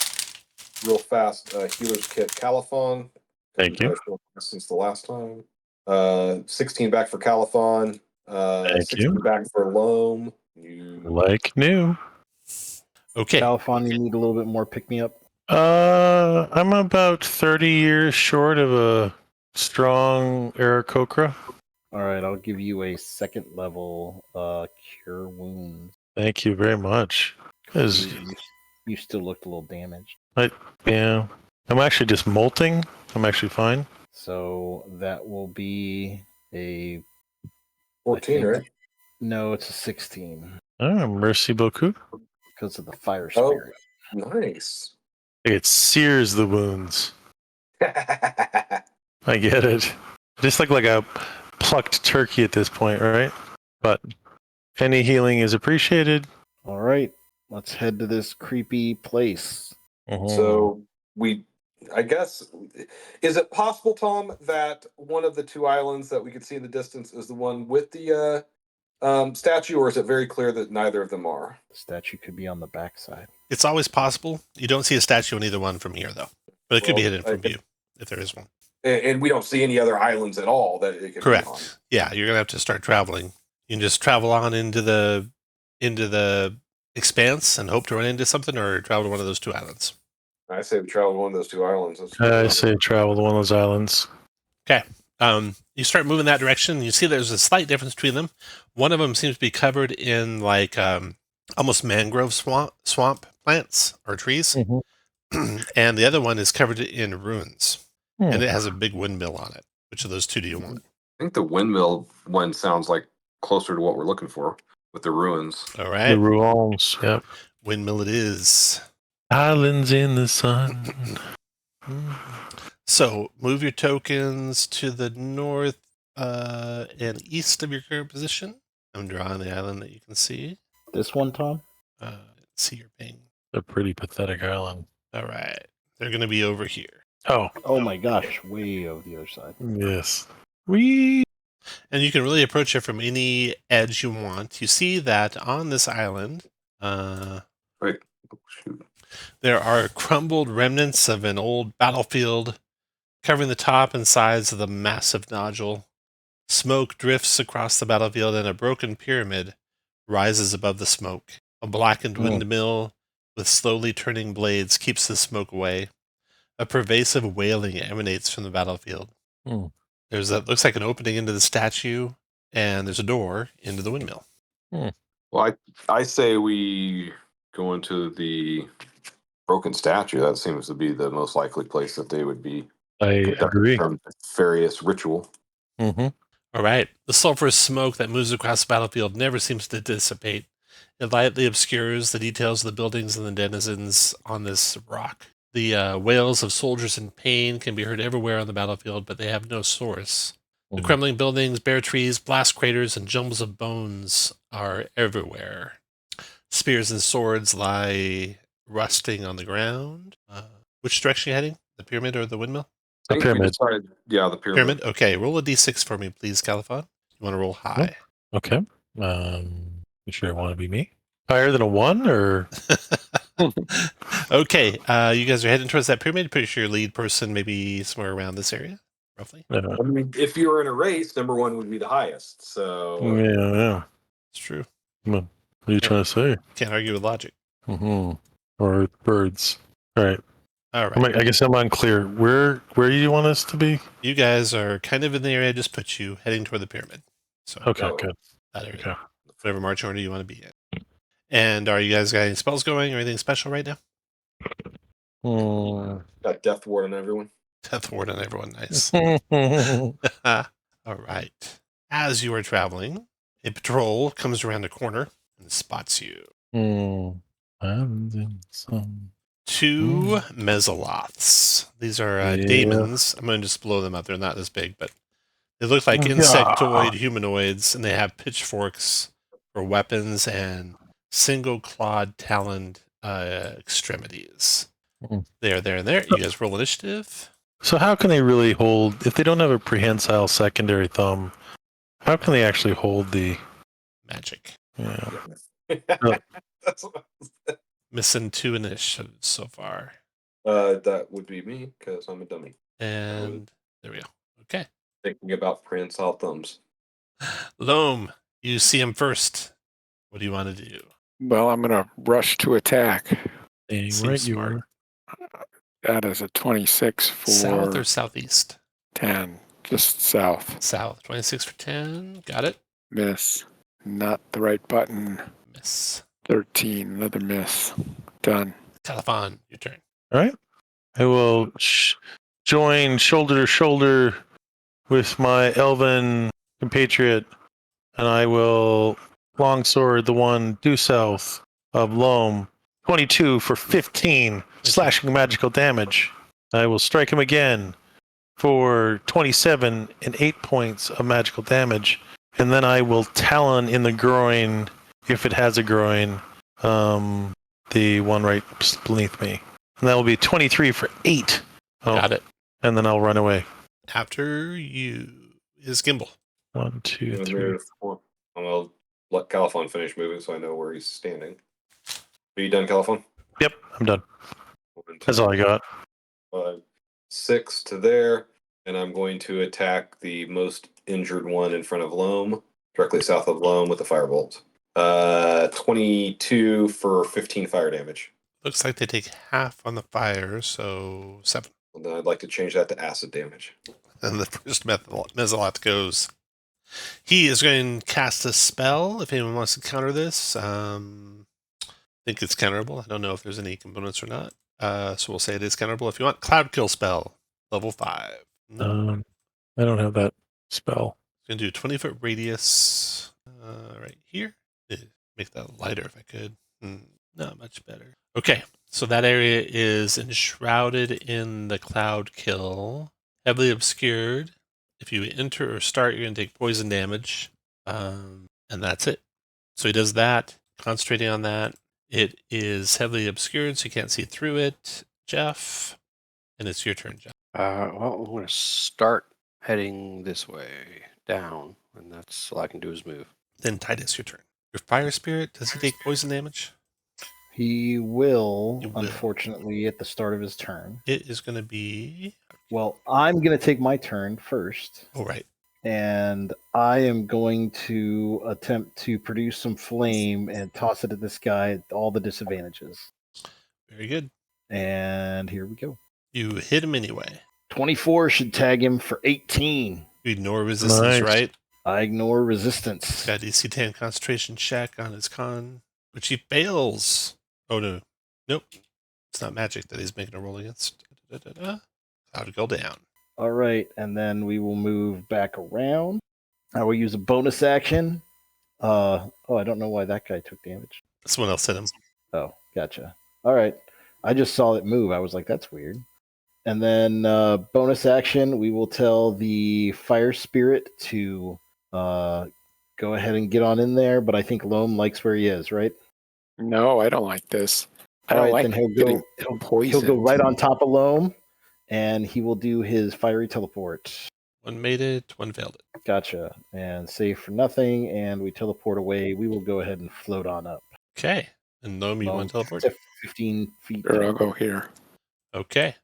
real fast healer's kit Caliphon. Thank you. Since the last time. 16 back for Caliphon. Thank 16 you. back for Loam. Like new. Okay. Caliphon, you need a little bit more pick-me-up? I'm about 30 years short of a strong Aarakocra. All right, I'll give you a 2nd level cure wounds. Thank you very much. 'Cause, You still looked a little damaged. yeah, I'm actually just molting. I'm actually fine. So that will be a 14, right? No, it's a 16 Oh, merci beaucoup. because of the fire Oh. spirit. Nice. It sears the wounds. I get it. Just like a plucked turkey at this point, right? But any healing is appreciated. All right, let's head to this creepy place. So I guess, is it possible, Tom, that one of the 2 islands that we could see in the distance is the one with the statue, or is it very clear that neither of them are? The statue could be on the backside. It's always possible. You don't see a statue on either one from here, though. But it could be hidden from view, if there is one. And we don't see any other islands at all that it could Correct. be on. Yeah, you're going to have to start traveling. You can just travel on into the expanse and hope to run into something, or travel to one of those 2 islands. I say we travel to one of those 2 islands. I say travel to one of those islands. Okay. You start moving that direction, and you see there's a slight difference between them. One of them seems to be covered in almost mangrove swamp plants or trees, and the other one is covered in ruins, and it has a big windmill on it. Which of those 2 do you want? I think the windmill one sounds like closer to what we're looking for with the ruins. All right. The ruins, yep. Windmill it is. Islands in the sun. So move your tokens to the north and east of your current position. I'm drawing the island that you can see. This one, Tom? See your ping. A pretty pathetic island. All right. They're going to be over here. Oh my gosh, way over the other side. Yes. We. And you can really approach it from any edge you want. You see that on this island, Wait. Shoot. there are crumbled remnants of an old battlefield covering the top and sides of the massive nodule. Smoke drifts across the battlefield, and a broken pyramid rises above the smoke. A blackened windmill with slowly turning blades keeps the smoke away. A pervasive wailing emanates from the battlefield. There's looks like an opening into the statue, and there's a door into the windmill. Well, I say we go into the broken statue. That seems to be the most likely place that they would be. I agree. Some nefarious ritual. All right. The sulfurous smoke that moves across the battlefield never seems to dissipate. It lightly obscures the details of the buildings and the denizens on this rock. The wails of soldiers in pain can be heard everywhere on the battlefield, but they have no source. The crumbling buildings, bare trees, blast craters, and jumbles of bones are everywhere. Spears and swords lie rusting on the ground. Which direction are you heading? The pyramid or the windmill? I think we pyramid. decided, yeah, the pyramid. Pyramid? Okay, roll a d6 for me, please, Califon. You want to roll high. Okay. You sure it want to be me? Higher than a 1 or? Okay, you guys are heading towards that pyramid. Pretty sure your lead person maybe somewhere around this area, roughly. I mean, if you were in a race, number 1 would be the highest. So Yeah. It's true. What are you trying to say? Can't argue with logic. Or birds. All right. All right. I guess I'm unclear. Where do you want us to be? You guys are kind of in the area I just put you, heading toward the pyramid. So Okay, Oh. good. that area. Okay. Whatever march order you want to be in. And are you guys got any spells going or anything special right now? got death ward on everyone. Death ward on everyone. Nice. All right. As you are traveling, a patrol comes around the corner and spots you. Two Mesoloths. These are daemons. I'm going to just blow them up. They're not this big, but they look like insectoid humanoids, and they have pitchforks for weapons and single-clawed, taloned extremities. They are there and there. You guys roll initiative. So how can they really hold, if they don't have a prehensile secondary thumb, how can they actually hold the Magic. Yeah. That's what Missing 2 initiatives so far. that would be me because I'm a dummy. And there we go. Okay. Thinking about prehensile thumbs. Loam, you see him first. What do you want to do? Well, I'm going to rush to attack. Dang Seems right you smart. are. That is a 26 for South or southeast? 10. Just south. South. 26 for 10. Got it. Miss. Not the right button. Miss. 13. Another miss. Done. Califon, your turn. All right. I will join shoulder to shoulder with my elven compatriot, and I will longsword the one due south of Loam. 22 for 15 slashing magical damage. I will strike him again for 27 and 8 points of magical damage, and then I will talon in the groin, if it has a groin, the one right beneath me. And that will be 23 for 8. Got it. And then I'll run away. After you is Gimbal. 1, 2, I'm 3. gonna let Califon finish moving so I know where he's standing. Are you done, Califon? Yep, I'm done. That's all I got. 6 to there, and I'm going to attack the most injured one in front of Loam, directly south of Loam with a firebolt. 22 for 15 fire damage. Looks like they take half on the fire, so 7. And then I'd like to change that to acid damage. And the first Mesoloth goes. He is going to cast a spell if anyone wants to counter this. I think it's counterable. I don't know if there's any components or not. So we'll say it is counterable. If you want, Cloud Kill spell, level 5. I don't have that spell. Going to do a 20-foot radius right here. Make that lighter if I could. Not much better. Okay, so that area is enshrouded in the Cloud Kill. Heavily obscured. If you enter or start, you're going to take poison damage. And that's it. So he does that, concentrating on that. It is heavily obscured, so you can't see through it. Jeff, and it's your turn, Jeff. Well, I'm going to start heading this way, down, and that's all I can do is move. Then Titus, your turn. Your fire spirit, does he take poison damage? He will, He will. Unfortunately, at the start of his turn. It is going to be... Well, I'm going to take my turn first. Oh, right. And I am going to attempt to produce some flame and toss it at this guy at all the disadvantages. Very good. And here we go. You hit him anyway. 24 should tag him for 18. You ignore resistance, Nice. right? I ignore resistance. He's got a DC 10 concentration check on his con, which he fails. Oh, no. Nope. It's not magic that he's making a roll against. Cloud go down. All right, and then we will move back around. I will use a bonus action. I don't know why that guy took damage. Someone else hit him. Oh, gotcha. All right. I just saw it move. I was like, that's weird. And then bonus action, we will tell the fire spirit to go ahead and get on in there. But I think Loam likes where he is, right? No, I don't like this. I All don't right, like then he'll getting go. poisoned. He'll go right on top of Loam, and he will do his fiery teleport. One made it, one failed it. Gotcha. And save for nothing, and we teleport away. We will go ahead and float on up. Okay. And Loam, you Loam, want to teleport? 15 feet. Sure, I'll down. go here. Okay.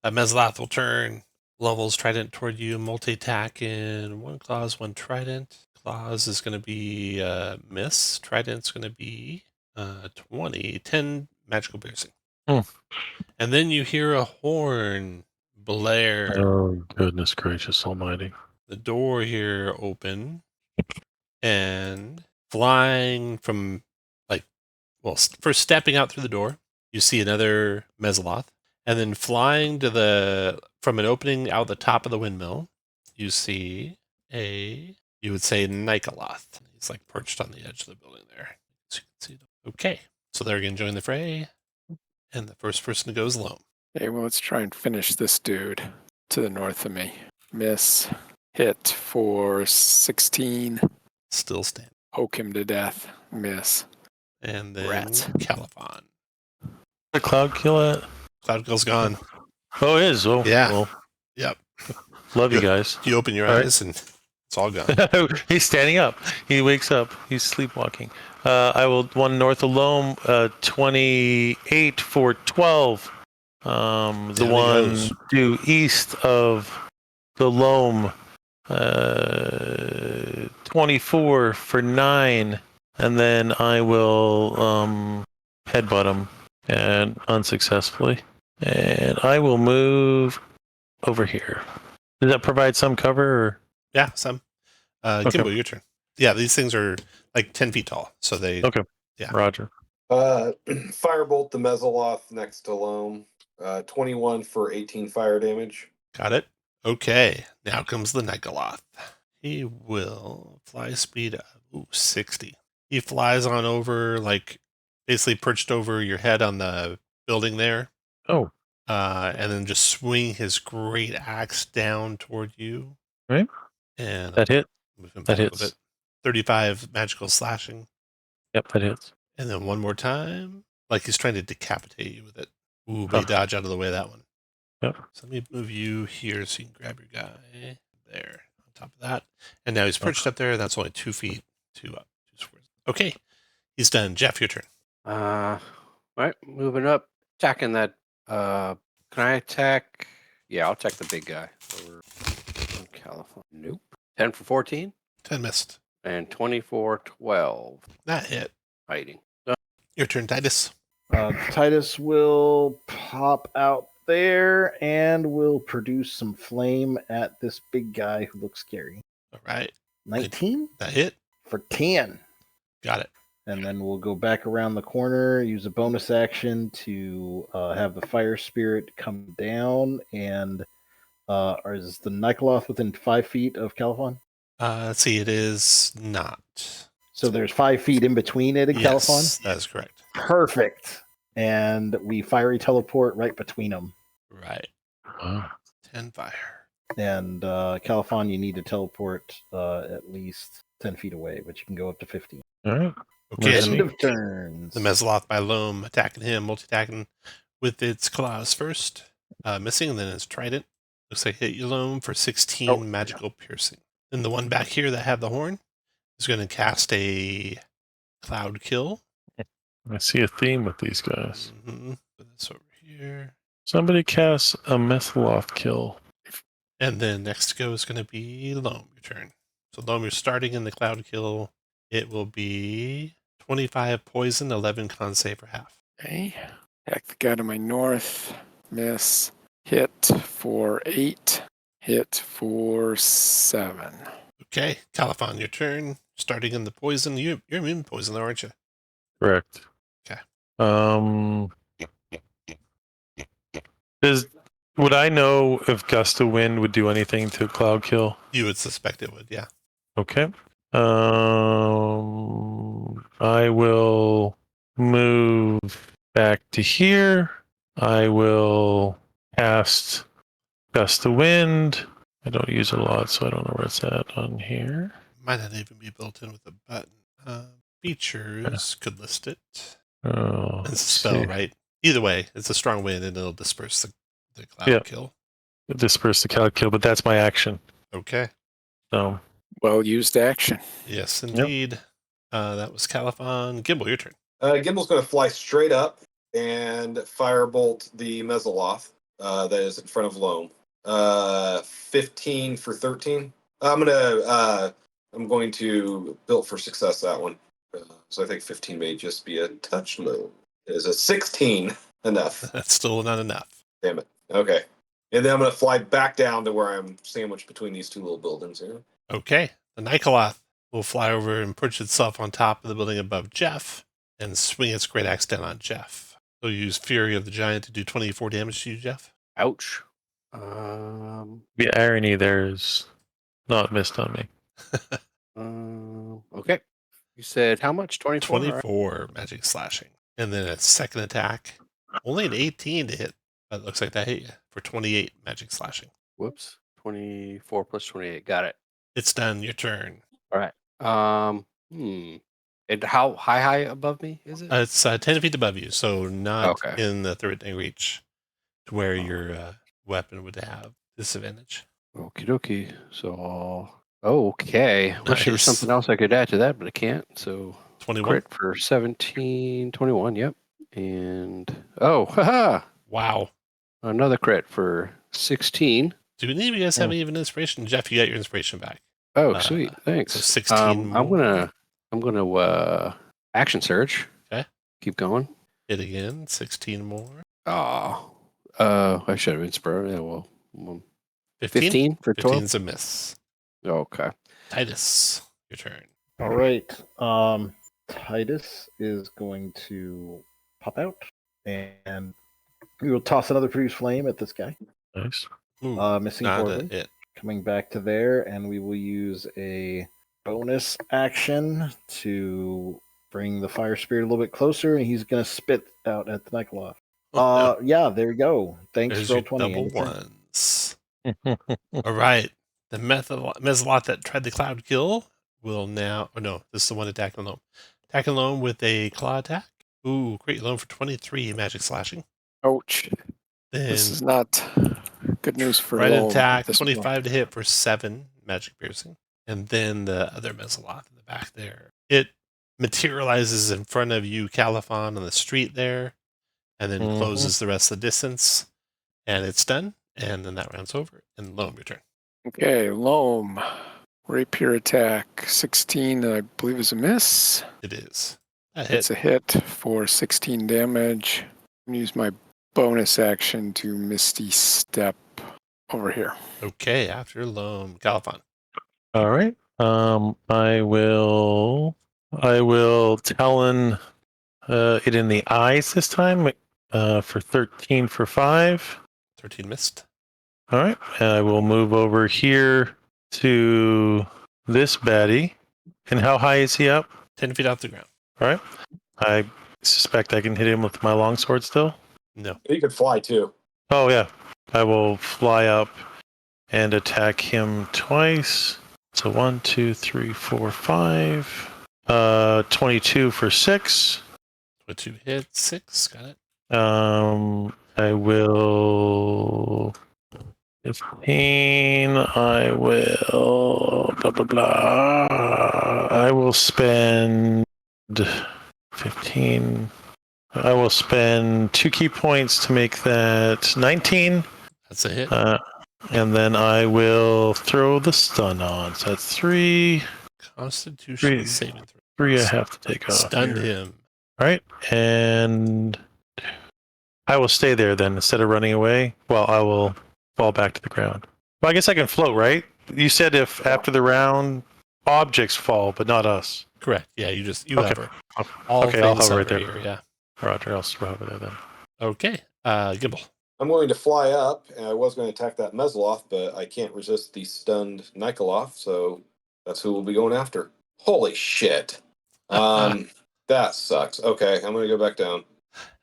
Mesloth will turn. Levels Trident toward you. Multi-attack in one claws, one Trident. Claws is going to be miss. Trident's going to be 20. 10 magical piercing. And then you hear a horn blare. Oh, goodness gracious almighty. The door here open. And flying from, first stepping out through the door, you see another Mesloth. And then flying from an opening out the top of the windmill, you see you would say Nikoloth. He's like perched on the edge of the building there. So you can see them. Okay, so they're going to join the fray. And the first person to go is Loam. Okay, well, let's try and finish this dude to the north of me. Miss. Hit for 16. Still standing. Poke him to death. Miss. And then Rats. Califon. The cloud kill at? Cloud Kill's gone. Oh, it is. Oh, Yeah. Well, Yep. love you guys. You open your All right. eyes and it's all gone. He's standing up. He wakes up. He's sleepwalking. I will one north of Loam, 28 for 12. The Down he one goes. due east of the Loam, 24 for 9. And then I will headbutt him and unsuccessfully. And I will move over here. Does that provide some cover? Or? Yeah, some. Kimbo, your turn. Yeah, these things are like 10 feet tall. So they. Okay. Yeah. Roger. Firebolt the Mezzoloth next to Loam. 21 for 18 fire damage. Got it. Okay, now comes the Nikoloth. He will fly speed of 60. He flies on over, like basically perched over your head on the building there. Oh. And then just swing his great axe down toward you. Right. And That hit. move him That back a little hits. bit. 35 magical slashing. Yep, that hits. And then one more time, like he's trying to decapitate you with it. Ooh, but you dodge out of the way of that one. Yep. So let me move you here so you can grab your guy there on top of that. And now he's perched up there. That's only 2 feet, 2 up, 2 squares. Okay, he's done. Jeff, your turn. All right, moving up, attacking that. Can I attack? Yeah, I'll attack the big guy over in California. Nope. 10 for 14 10 missed. and 20 for 12. That hit. Fighting. Your turn, Titus. Titus will pop out there and will produce some flame at this big guy who looks scary. All right. 19 That hit. for 10. Got it. And then we'll go back around the corner, use a bonus action to have the fire spirit come down. And is the Nikoloth within 5 feet of Califon? Let's see. It is not. So there's 5 feet in between it and Yes, Califon? that is correct. Perfect. And we fiery teleport right between them. Right. Wow. 10 fire. And Califon, you need to teleport at least 10 feet away, but you can go up to 15. All right. Okay. End of turns. The Mezzoloth by Loam attacking him, multi-attacking with its claws first. Missing, and then its trident. Looks like hit you, Loam, for 16 magical piercing. Then the one back here that had the horn is going to cast a cloud kill. I see a theme with these guys. Mm-hmm. Put this over here. Somebody casts a Mezzoloth kill. And then next to go is going to be Loam, your turn. So Loam, you're starting in the cloud kill. It will be 25 poison, 11 con save for half. Okay. Attack the guy to my north. Miss. Hit for 8. Hit for 7. Okay, Califon, your turn. Starting in the poison. You're immune to poison, though, aren't you? Correct. Okay. Would I know if gust of wind would do anything to cloud kill? You would suspect it would, yeah. Okay. I will move back to here. I will cast Gust of Wind. I don't use it a lot, so I don't know where it's at on here. Might not even be built in with a button. Features could list it. Oh, It's a spell, right? Either way, it's a strong wind and it'll disperse the cloud kill. Disperse the cloud kill, but that's my action. Okay. So Well used action. Yes, indeed. That was Califon. Gimbal, your turn. Gimbal's going to fly straight up and firebolt the Mezzaloth that is in front of Loam. 15 for 13. I'm going to build for success that one. So I think 15 may just be a touch low. Is a 16 enough? That's still not enough. Damn it. Okay. And then I'm going to fly back down to where I'm sandwiched between these two little buildings here. Okay. The Nikoloth will fly over and perch itself on top of the building above Jeff and swing its great axe down on Jeff. So use Fury of the Giant to do 24 damage to you, Jeff. Ouch. the irony there is not missed on me. Okay. You said how much? 24? 24 magic slashing. And then a second attack. Only an 18 to hit. But it looks like that hit you for 28 magic slashing. Whoops. 24 plus 28. Got it. It's done. Your turn. All right. And how high above me is it? It's 10 feet above you, so not Okay. in the threatening reach to where your weapon would have disadvantage. Okie dokie. So, okay. Wish there was Nice. something else I could add to that, but I can't. So, 21. crit for 17, 21. Yep. And, haha. Wow. Another crit for 16. Do any of you guys have any even inspiration? Jeff, you got your inspiration back. Oh, sweet. Thanks. So 16 I'm gonna action surge. Okay. Keep going. Hit again. 16 more. Oh. I should have inspired. Yeah, well, 15 for 12. 15's a miss. Okay. Titus, your turn. All right. Titus is going to pop out, and we will toss another Furious Flame at this guy. Nice. Ooh, Missing not Corbin. a hit. Coming back to there, and we will use a bonus action to bring the Fire Spirit a little bit closer, and he's going to spit out at the Nikoloth. Oh, no. Yeah, there you go. Thanks, There's roll your 20. double Anytime. ones. All right. The Mezzaloth that tried the cloud kill will now... Oh, no. This is the one attacking alone. Attacking alone with a claw attack. Ooh, great alone for 23 magic slashing. Ouch. Then This is not good news for right Loam attack, at this 25 to hit for 7 magic piercing. And then the other Mezzaloth in the back there. It materializes in front of you, Califon, on the street there, and then closes the rest of the distance. And it's done. And then that round's over. And Loam, your turn. Okay, Loam. Rapier attack 16, I believe, is a miss. It is. That hit. It's a hit for 16 damage. I'm going to use my bonus action to Misty Step over here. Okay, after Loam. Califon. All right. I will Talon it in the eyes this time for 13 for 5. 13 missed. All right. And I will move over here to this baddie. And how high is he up? 10 feet off the ground. All right. I suspect I can hit him with my longsword still. No. You could fly too. Oh, yeah. I will fly up and attack him twice. So 1, 2, 3, 4, 5. 22 for 6. 22 hit, 6. Got it. I will 15. I will blah blah blah. I will spend 15. I will spend 2 key points to make that 19. That's a hit. And then I will throw the stun on. So that's 3. Constitution saving throw. 3 I have to take off. Stunned here. him. All right, and I will stay there then instead of running away. Well, I will fall back to the ground. Well, I guess I can float, right? You said if after the round, objects fall, but not us. Correct. Yeah, you Okay. hover. All Okay, I'll things hover right there. here, yeah. Roger, I'll hover there then. Okay. Gimbal. I'm going to fly up, and I was going to attack that Mezzaloth, but I can't resist the stunned Nikoloth, so that's who we'll be going after. Holy shit. That sucks. Okay, I'm going to go back down.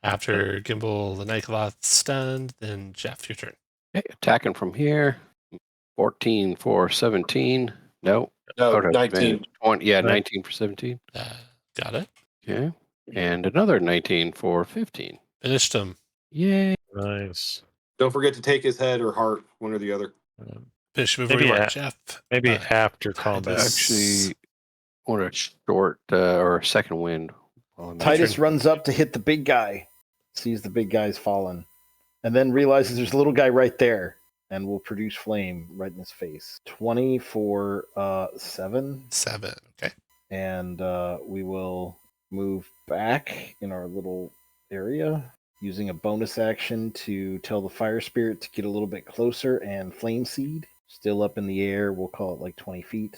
After Gimbal, the Nikoloth stunned, then Jeff, your turn. Okay, attacking from here. 14 for 17. No. No, Oh, no, 19. 20, yeah, Right. 19 for 17. Got it. Okay. And another 19 for 15. Finished him. Yay. Nice. Don't forget to take his head or heart, one or the other. Finish move Maybe where you a- want, Jeff. Maybe after combat. Actually, want a short or a second wind. while I'm Titus turn. runs up to hit the big guy, sees the big guy's fallen, and then realizes there's a little guy right there, and will produce flame right in his face. 20 for 7, 7. Okay. and we will move back in our little area using a bonus action to tell the fire spirit to get a little bit closer, and flame seed still up in the air. We'll call it like 20 feet.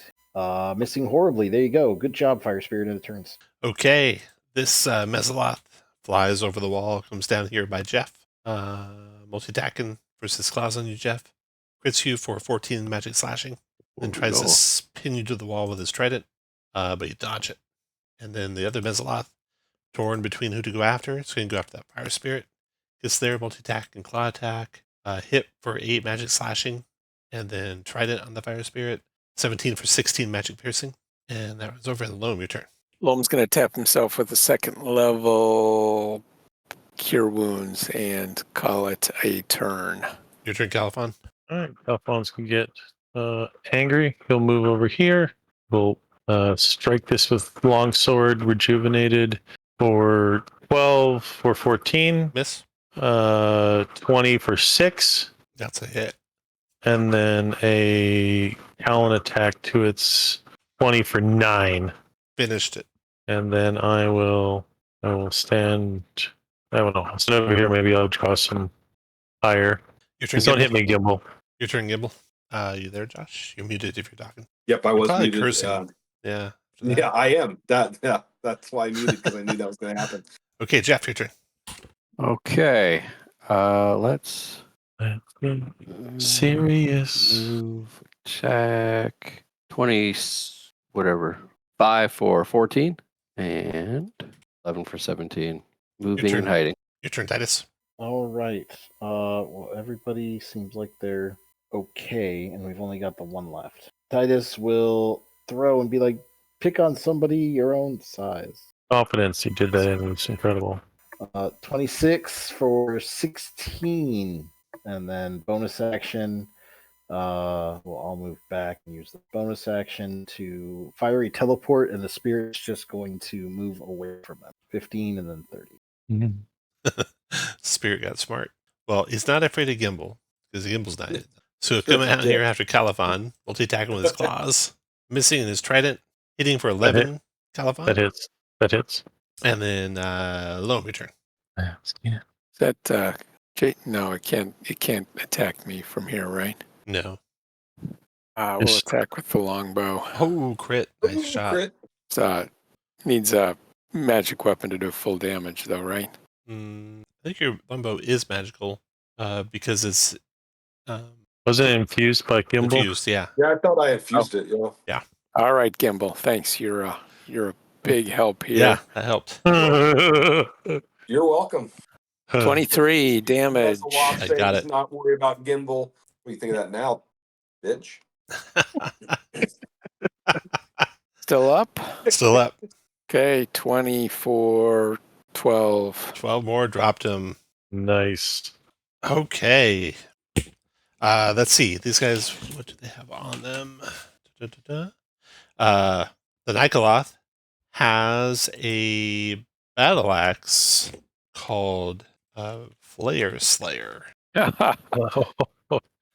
Missing horribly. There you go. Good job, fire spirit. It turns. Okay. This Mesoloth flies over the wall, comes down here by Jeff. Multi-attacking versus claws on you, Jeff. Crits you for 14 magic slashing. Then tries to spin you to the wall with his trident, but you dodge it. And then the other Mesoloth, torn between who to go after. It's going to go after that fire spirit. Gets there, multi-attack and claw attack. Hit for 8 magic slashing. And then trident on the fire spirit. 17 for 16 magic piercing. And that was over in the Loam. Your turn. Loam's going to tap himself with a second level cure wounds and call it a turn. Your turn, Califon. All right, Alphonse can get angry. He'll move over here. We'll strike this with longsword, rejuvenated for 12 for 14. Miss. 20 for 6. That's a hit. And then a talon attack to its 20 for 9. Finished it. And then I will stand. I don't know. I'll stand over here. Maybe I'll draw some fire. Your turn. Just don't Gimbal. hit me, Gimbal. Your turn, Gimbal. You there, Josh? You're muted if you're talking. Yep, I was Probably muted. cursing. Yeah. after that. Yeah, I am. That's why I muted, because I knew that was going to happen. Okay, Jeff, your turn. Okay. Let's Serious. move, check. 20, whatever. 5 for 14 and 11 for 17. Moving turn. and hiding. Your turn, Titus. All right. Well, everybody seems like they're okay, and we've only got the one left. Titus will throw and be like, pick on somebody your own size. Confidence. He did that, and it's incredible. 26 for 16, and then bonus action. Well, I'll move back and use the bonus action to fiery teleport, and the spirit's just going to move away from him. 15 and then 30. Spirit got smart. Well, he's not afraid of Gimbal, because Gimbal's not hit. So coming out here after Califon, multi-attacking with his claws, missing in his trident, hitting for 11. Califon. That hits. That hits. And then Loam, your turn. Yeah. Is that no, it can't attack me from here, right? No. We'll Yes. attack with the longbow. Oh, crit. Nice shot. Crit. Needs a magic weapon to do full damage, though, right? I think your longbow is magical because it's Wasn't it infused by Gimbal? infused. Yeah. Yeah, I thought I infused it. Yeah. All right, Gimbal. Thanks. You're a big help here. Yeah, that helped. You're welcome. 23 damage. That's a lot of I got things, it. not worry about Gimbal. What do you think of that now, bitch? Still up? Still up. Okay, 24, 12. 12 more, dropped him. Nice. Okay. Let's see. These guys, what do they have on them? The Nikoloth has a battle axe called Flare Slayer.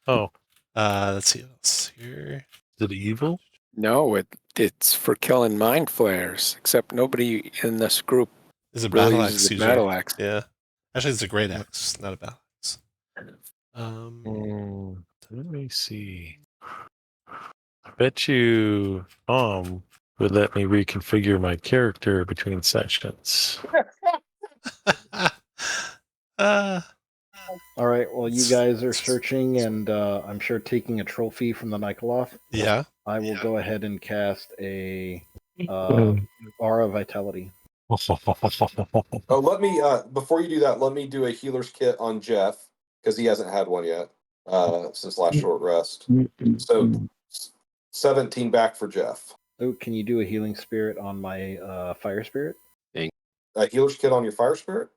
Oh, Let's see what else here. is it evil? No, it's for killing mind flares, except nobody in this group Is a really battle uses axe the user. battle axe. Yeah. Actually, it's a great axe, not a battle axe. Let me see. I bet you would let me reconfigure my character between sessions. All right. Well, you guys are searching, and I'm sure taking a trophy from the Nikoloth. Yeah. I will go ahead and cast a Aura Vitality. Oh, let me before you do that, let me do a healer's kit on Jeff because he hasn't had one yet since last short rest. So 17 back for Jeff. Oh, can you do a healing spirit on my fire spirit? A healer's kit on your fire spirit?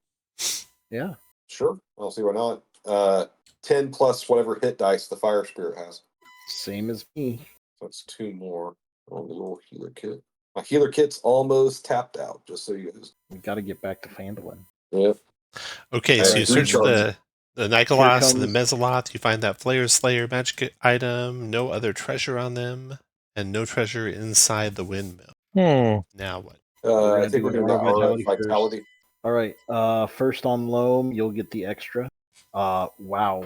Yeah. Sure. I'll see why not. 10 plus whatever hit dice the fire spirit has. Same as me. So it's 2 more on the little healer kit. My healer kit's almost tapped out, just so you guys. We got to get back to Phandalin. Yep. Okay, so Alright, you search for recharge. the Nicolas and the comes- Mezzaloth. You find that Flayer Slayer magic item, no other treasure on them, and no treasure inside the windmill. Now what? We're I gonna think do we're doing an the aura aura vitality vitality. All right. First on Loam, you'll get the extra. Wow.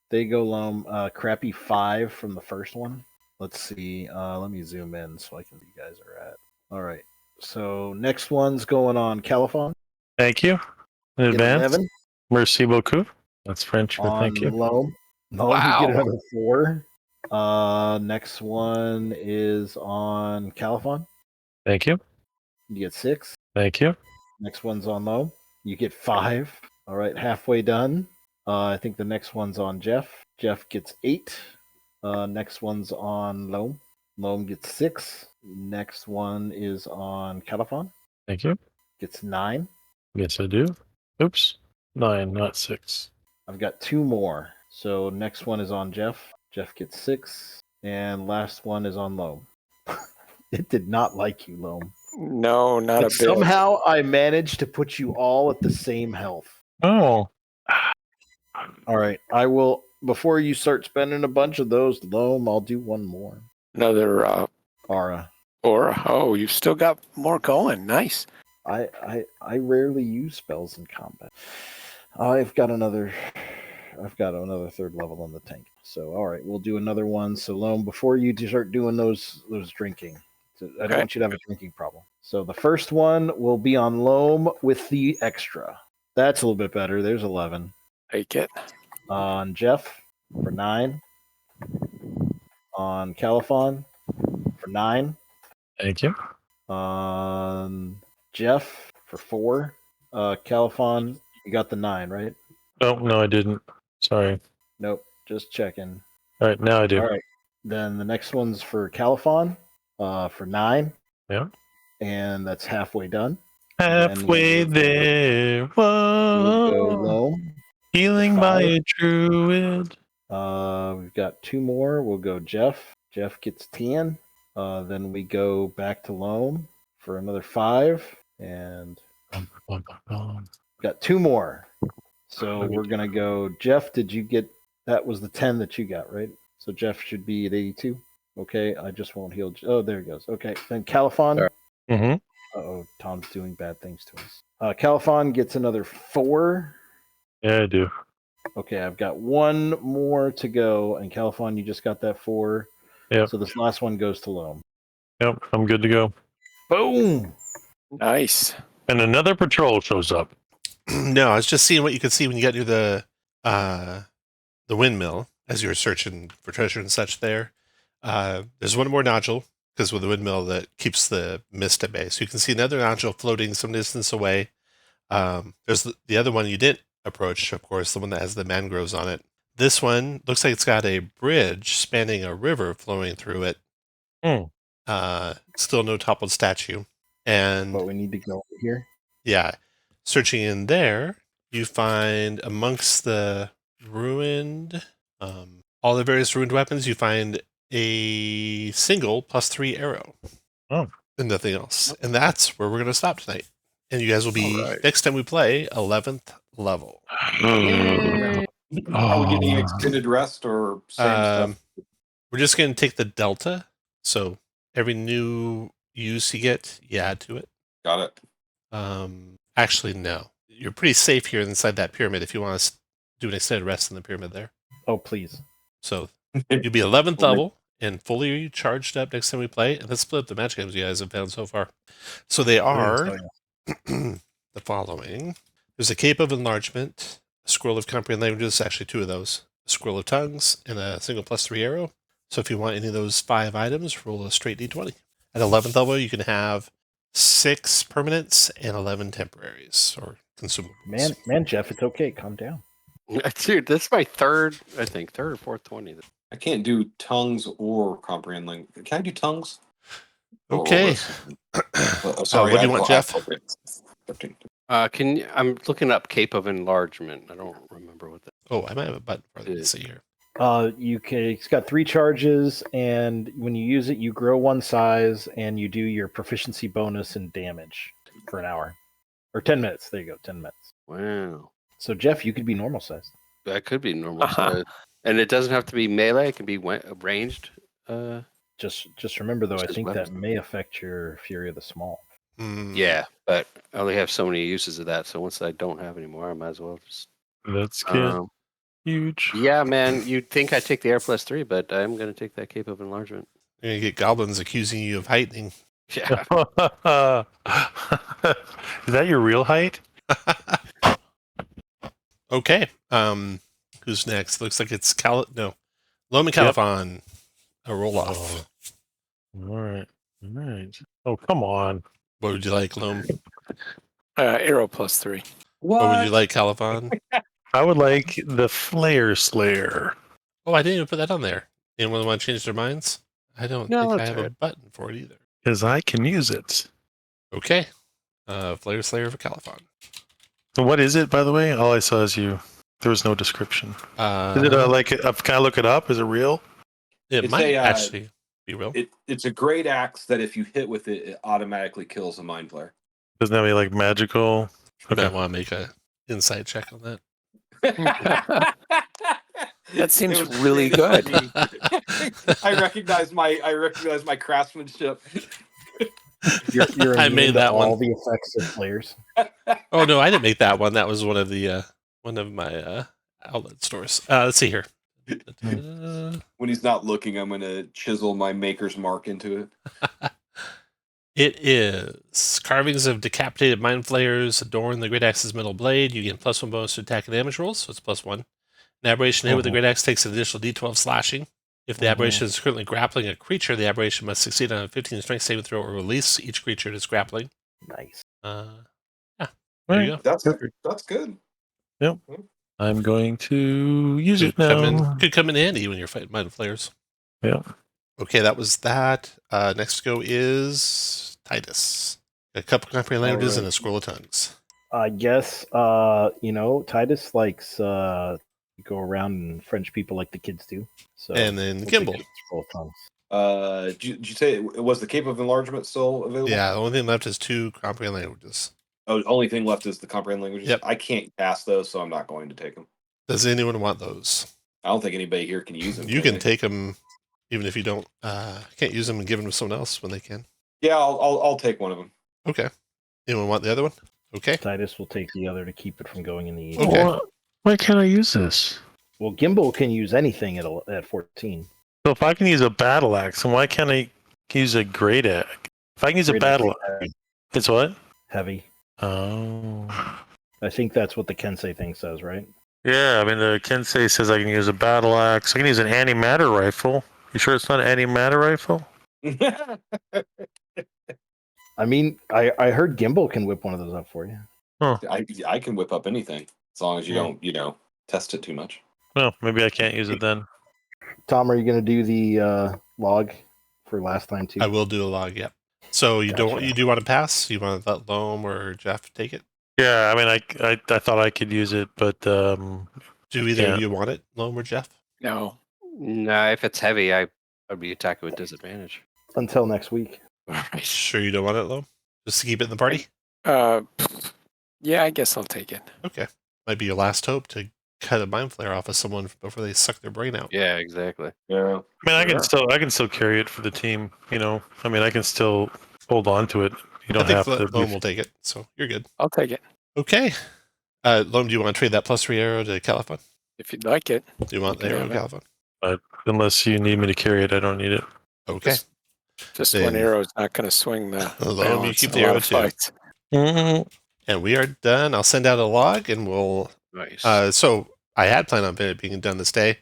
They go Loam. Crappy 5 from the first one. Let's see. Let me zoom in so I can see you guys are at. All right. So next one's going on Califon. Thank you. In Get advance. 11 Merci beaucoup. That's French for on thank you. Loam. Loam, you get another 4. Next one is on Califon. Thank you. You get 6. Thank you. Next one's on Loam. You get 5. All right, halfway done. I think the next one's on Jeff. Jeff gets 8. Next one's on Loam. Loam gets 6. Next one is on Califon. Thank you. Gets 9. Yes, I do. Oops. 9, not 6. I've got 2 more. So next one is on Jeff. Jeff gets 6. And last one is on Loam. It did not like you, Loam. No, not But a bit. somehow I managed to put you all at the same health. Oh. All right. I will, before you start spending a bunch of those, Loam, I'll do one more. Another Aura. aura. Oh, you've still got more going. Nice. I rarely use spells in combat. I've got another third level in the tank. So all right, we'll do another one. So Loam, before you start doing those drinking, I don't want you to have a drinking problem. So the first one will be on Loam with the extra. That's a little bit better. There's 11. Take it. On Jeff for 9. On Califon for 9. Thank you. On Jeff for 4. Califon, you got the 9, right? Oh, no, I didn't. Sorry. Nope, just checking. All right, now I do. All right. Then the next one's for Califon for 9. Yeah. And that's halfway done. Halfway there. Whoa. We'll go Loam. Healing by 5. a druid. We've got 2 more. We'll go Jeff. Jeff gets 10. Then we go back to Loam for another 5. And got 2 more. So we're going to go. Jeff, did you get. That was the 10 that you got, right? So Jeff should be at 82. Okay, I just won't heal. Oh, there he goes. Okay, then Califon. Mm-hmm. Uh-oh, Tom's doing bad things to us. Califon gets another 4. Yeah, I do. Okay, I've got 1 more to go, and Califon, you just got that 4. Yep. So this last one goes to Loam. Yep, I'm good to go. Boom! Nice. And another patrol shows up. No, I was just seeing what you could see when you got near the windmill as you were searching for treasure and such there. There's one more nodule, because with the windmill that keeps the mist at bay. So you can see another nodule floating some distance away. There's the other one you didn't approach, of course, the one that has the mangroves on it. This one looks like it's got a bridge spanning a river flowing through it. Still no toppled statue. And But we need to go over here. yeah, searching in there, you find amongst the ruined, all the various ruined weapons, you find a single +3 arrow. Oh. And nothing else. And that's where we're going to stop tonight. And you guys will be, next time we play, 11th level. Are we getting extended rest or same stuff? We're just going to take the delta. So every new use you get, you add to it. Got it. Actually, no. You're pretty safe here inside that pyramid if you want to do an extended rest in the pyramid there. Oh, please. So you'll be 11th level and fully charged up next time we play. And let's split up the magic items you guys have found so far. So they are the following. There's a Cape of Enlargement, a Scroll of Comprehend Languages, actually 2 of those, a Scroll of Tongues, and a single +3 arrow. So if you want any of those 5 items, roll a straight d20. At 11th level, you can have 6 permanents and 11 temporaries or consumables. Man, Jeff, it's okay. Calm down. Dude, this is my third or fourth 20. I can't do tongues or comprehend language. Can I do tongues? Okay. Sorry, what do you want, Jeff? 13. I'm looking up Cape of Enlargement. I don't remember what that. Oh, I might have a button for that. Let's see here. It's got 3 charges, and when you use it, you grow 1 size, and you do your proficiency bonus and damage for an hour. Or 10 minutes. There you go, 10 minutes. Wow. So, Jeff, you could be normal size. That could be normal size. And it doesn't have to be melee. It can be ranged. Just remember, though, I Just think weapons. that may affect your Fury of the Small. Yeah, but I only have so many uses of that. So once I don't have any more, I might as well just. Let's get huge. Yeah, man. You'd think I'd take the Air plus 3, but I'm going to take that Cape of Enlargement. You're going to get goblins accusing you of heightening. Yeah. Is that your real height? Okay. Who's next? Looks like it's Loam and Califon. A roll off. All right. Oh, come on. What would you like, Loam? Arrow plus 3. What would you like, Califon? I would like the Flare Slayer. Oh, I didn't even put that on there. Anyone want to change their minds? I don't think I have a button for it either. Because I can use it. Okay. Flare Slayer for Califon. What is it, by the way? All I saw is you. There was no description. Is it can I look it up? Is it real? It might actually be real. It's a great axe that if you hit with it, it automatically kills a mind flare. Doesn't have any like magical. Okay. I want to make a insight check on that. That seems really good. I recognize my craftsmanship. You're I made that all one. the effects of flares. Oh no, I didn't make that one. That was one of my outlet stores. Let's see here. When he's not looking, I'm gonna chisel my maker's mark into it. It is carvings of decapitated mind flayers adorn the great axe's middle blade. You get +1 bonus to attack and damage rolls, so it's +1. An aberration hit with the great axe takes an additional D12 slashing. If the aberration is currently grappling a creature, the aberration must succeed on a 15 strength saving throw or release each creature it is grappling. Nice. Yeah. There you go. That's good. Yep. I'm going to use it now. Could come in handy when you're fighting mind flayers. Yeah. Okay, that was that. Next to go is Titus. A couple comprehend languages and a scroll of tongues. I guess Titus likes go around and French people like the kids do. So and then Gimbal. Scroll of tongues. Did you say it was the Cape of Enlargement still available? Yeah, the only thing left is 2 comprehend languages. Oh, the only thing left is the comprehend languages? Yep. I can't cast those, so I'm not going to take them. Does anyone want those? I don't think anybody here can use them. You can take them even if you don't can't use them and give them to someone else when they can. Yeah, I'll take one of them. Okay. Anyone want the other one? Okay. Titus will take the other to keep it from going in the east. Okay. Why can't I use this? Well, Gimbal can use anything at 14. So if I can use a battle axe, then why can't I use a great axe? If I can use a battle axe, it's what? Heavy. Oh. I think that's what the Kensei thing says, right? Yeah, I mean, the Kensei says I can use a battle axe. I can use an antimatter rifle. You sure it's not an antimatter rifle? I mean, I heard Gimbal can whip one of those up for you. Huh. I can whip up anything as long as you don't, test it too much. Well, maybe I can't use it then. Tom, are you going to do the log for last time too? I will do a log, yep. So you Gotcha. do want to pass? You want to let Loam or Jeff take it? Yeah, I mean, I thought I could use it, but do either of you want it, Loam or Jeff? No. No, if it's heavy, I'd be attacking with disadvantage. Until next week. Sure you don't want it, Loam? Just to keep it in the party? Yeah, I guess I'll take it. Okay. Might be your last hope to cut a mind flare off of someone before they suck their brain out. Yeah, exactly. Yeah. I mean, I can still carry it for the team. I mean, I can still hold on to it. You don't have to. Loam will take it, so you're good. I'll take it. Okay. Loam, do you want to trade that +3 arrow to Califon? If you'd like it. Do you want the arrow, Califon? Unless you need me to carry it, I don't need it. Okay. Just one arrow is not going to swing the. Loam, you keep the arrow too. Mm-hmm. And we are done. I'll send out a log, and we'll. Nice. So I had planned on it being done this day.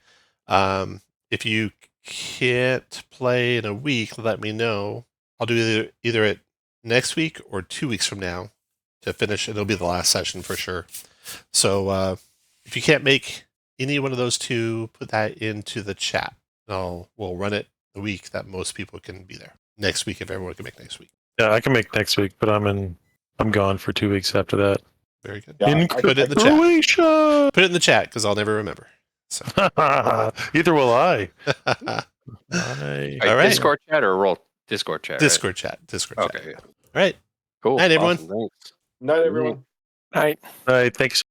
If you can't play in a week, let me know. I'll do either at next week or 2 weeks from now to finish. It'll be the last session for sure. So if you can't make any one of those two, put that into the chat. We'll run it the week that most people can be there. Next week, if everyone can make next week. Yeah, I can make next week, but I'm gone for 2 weeks after that. Very good. Yeah, Put it in the chat. Croatia! Put it in the chat because I'll never remember. So. Either will I. Right, All right. Discord chat or roll Discord chat? Discord chat. Discord chat. Okay. All right. Cool. Night, everyone. Awesome, thanks. Night, everyone. Night. All right, thanks.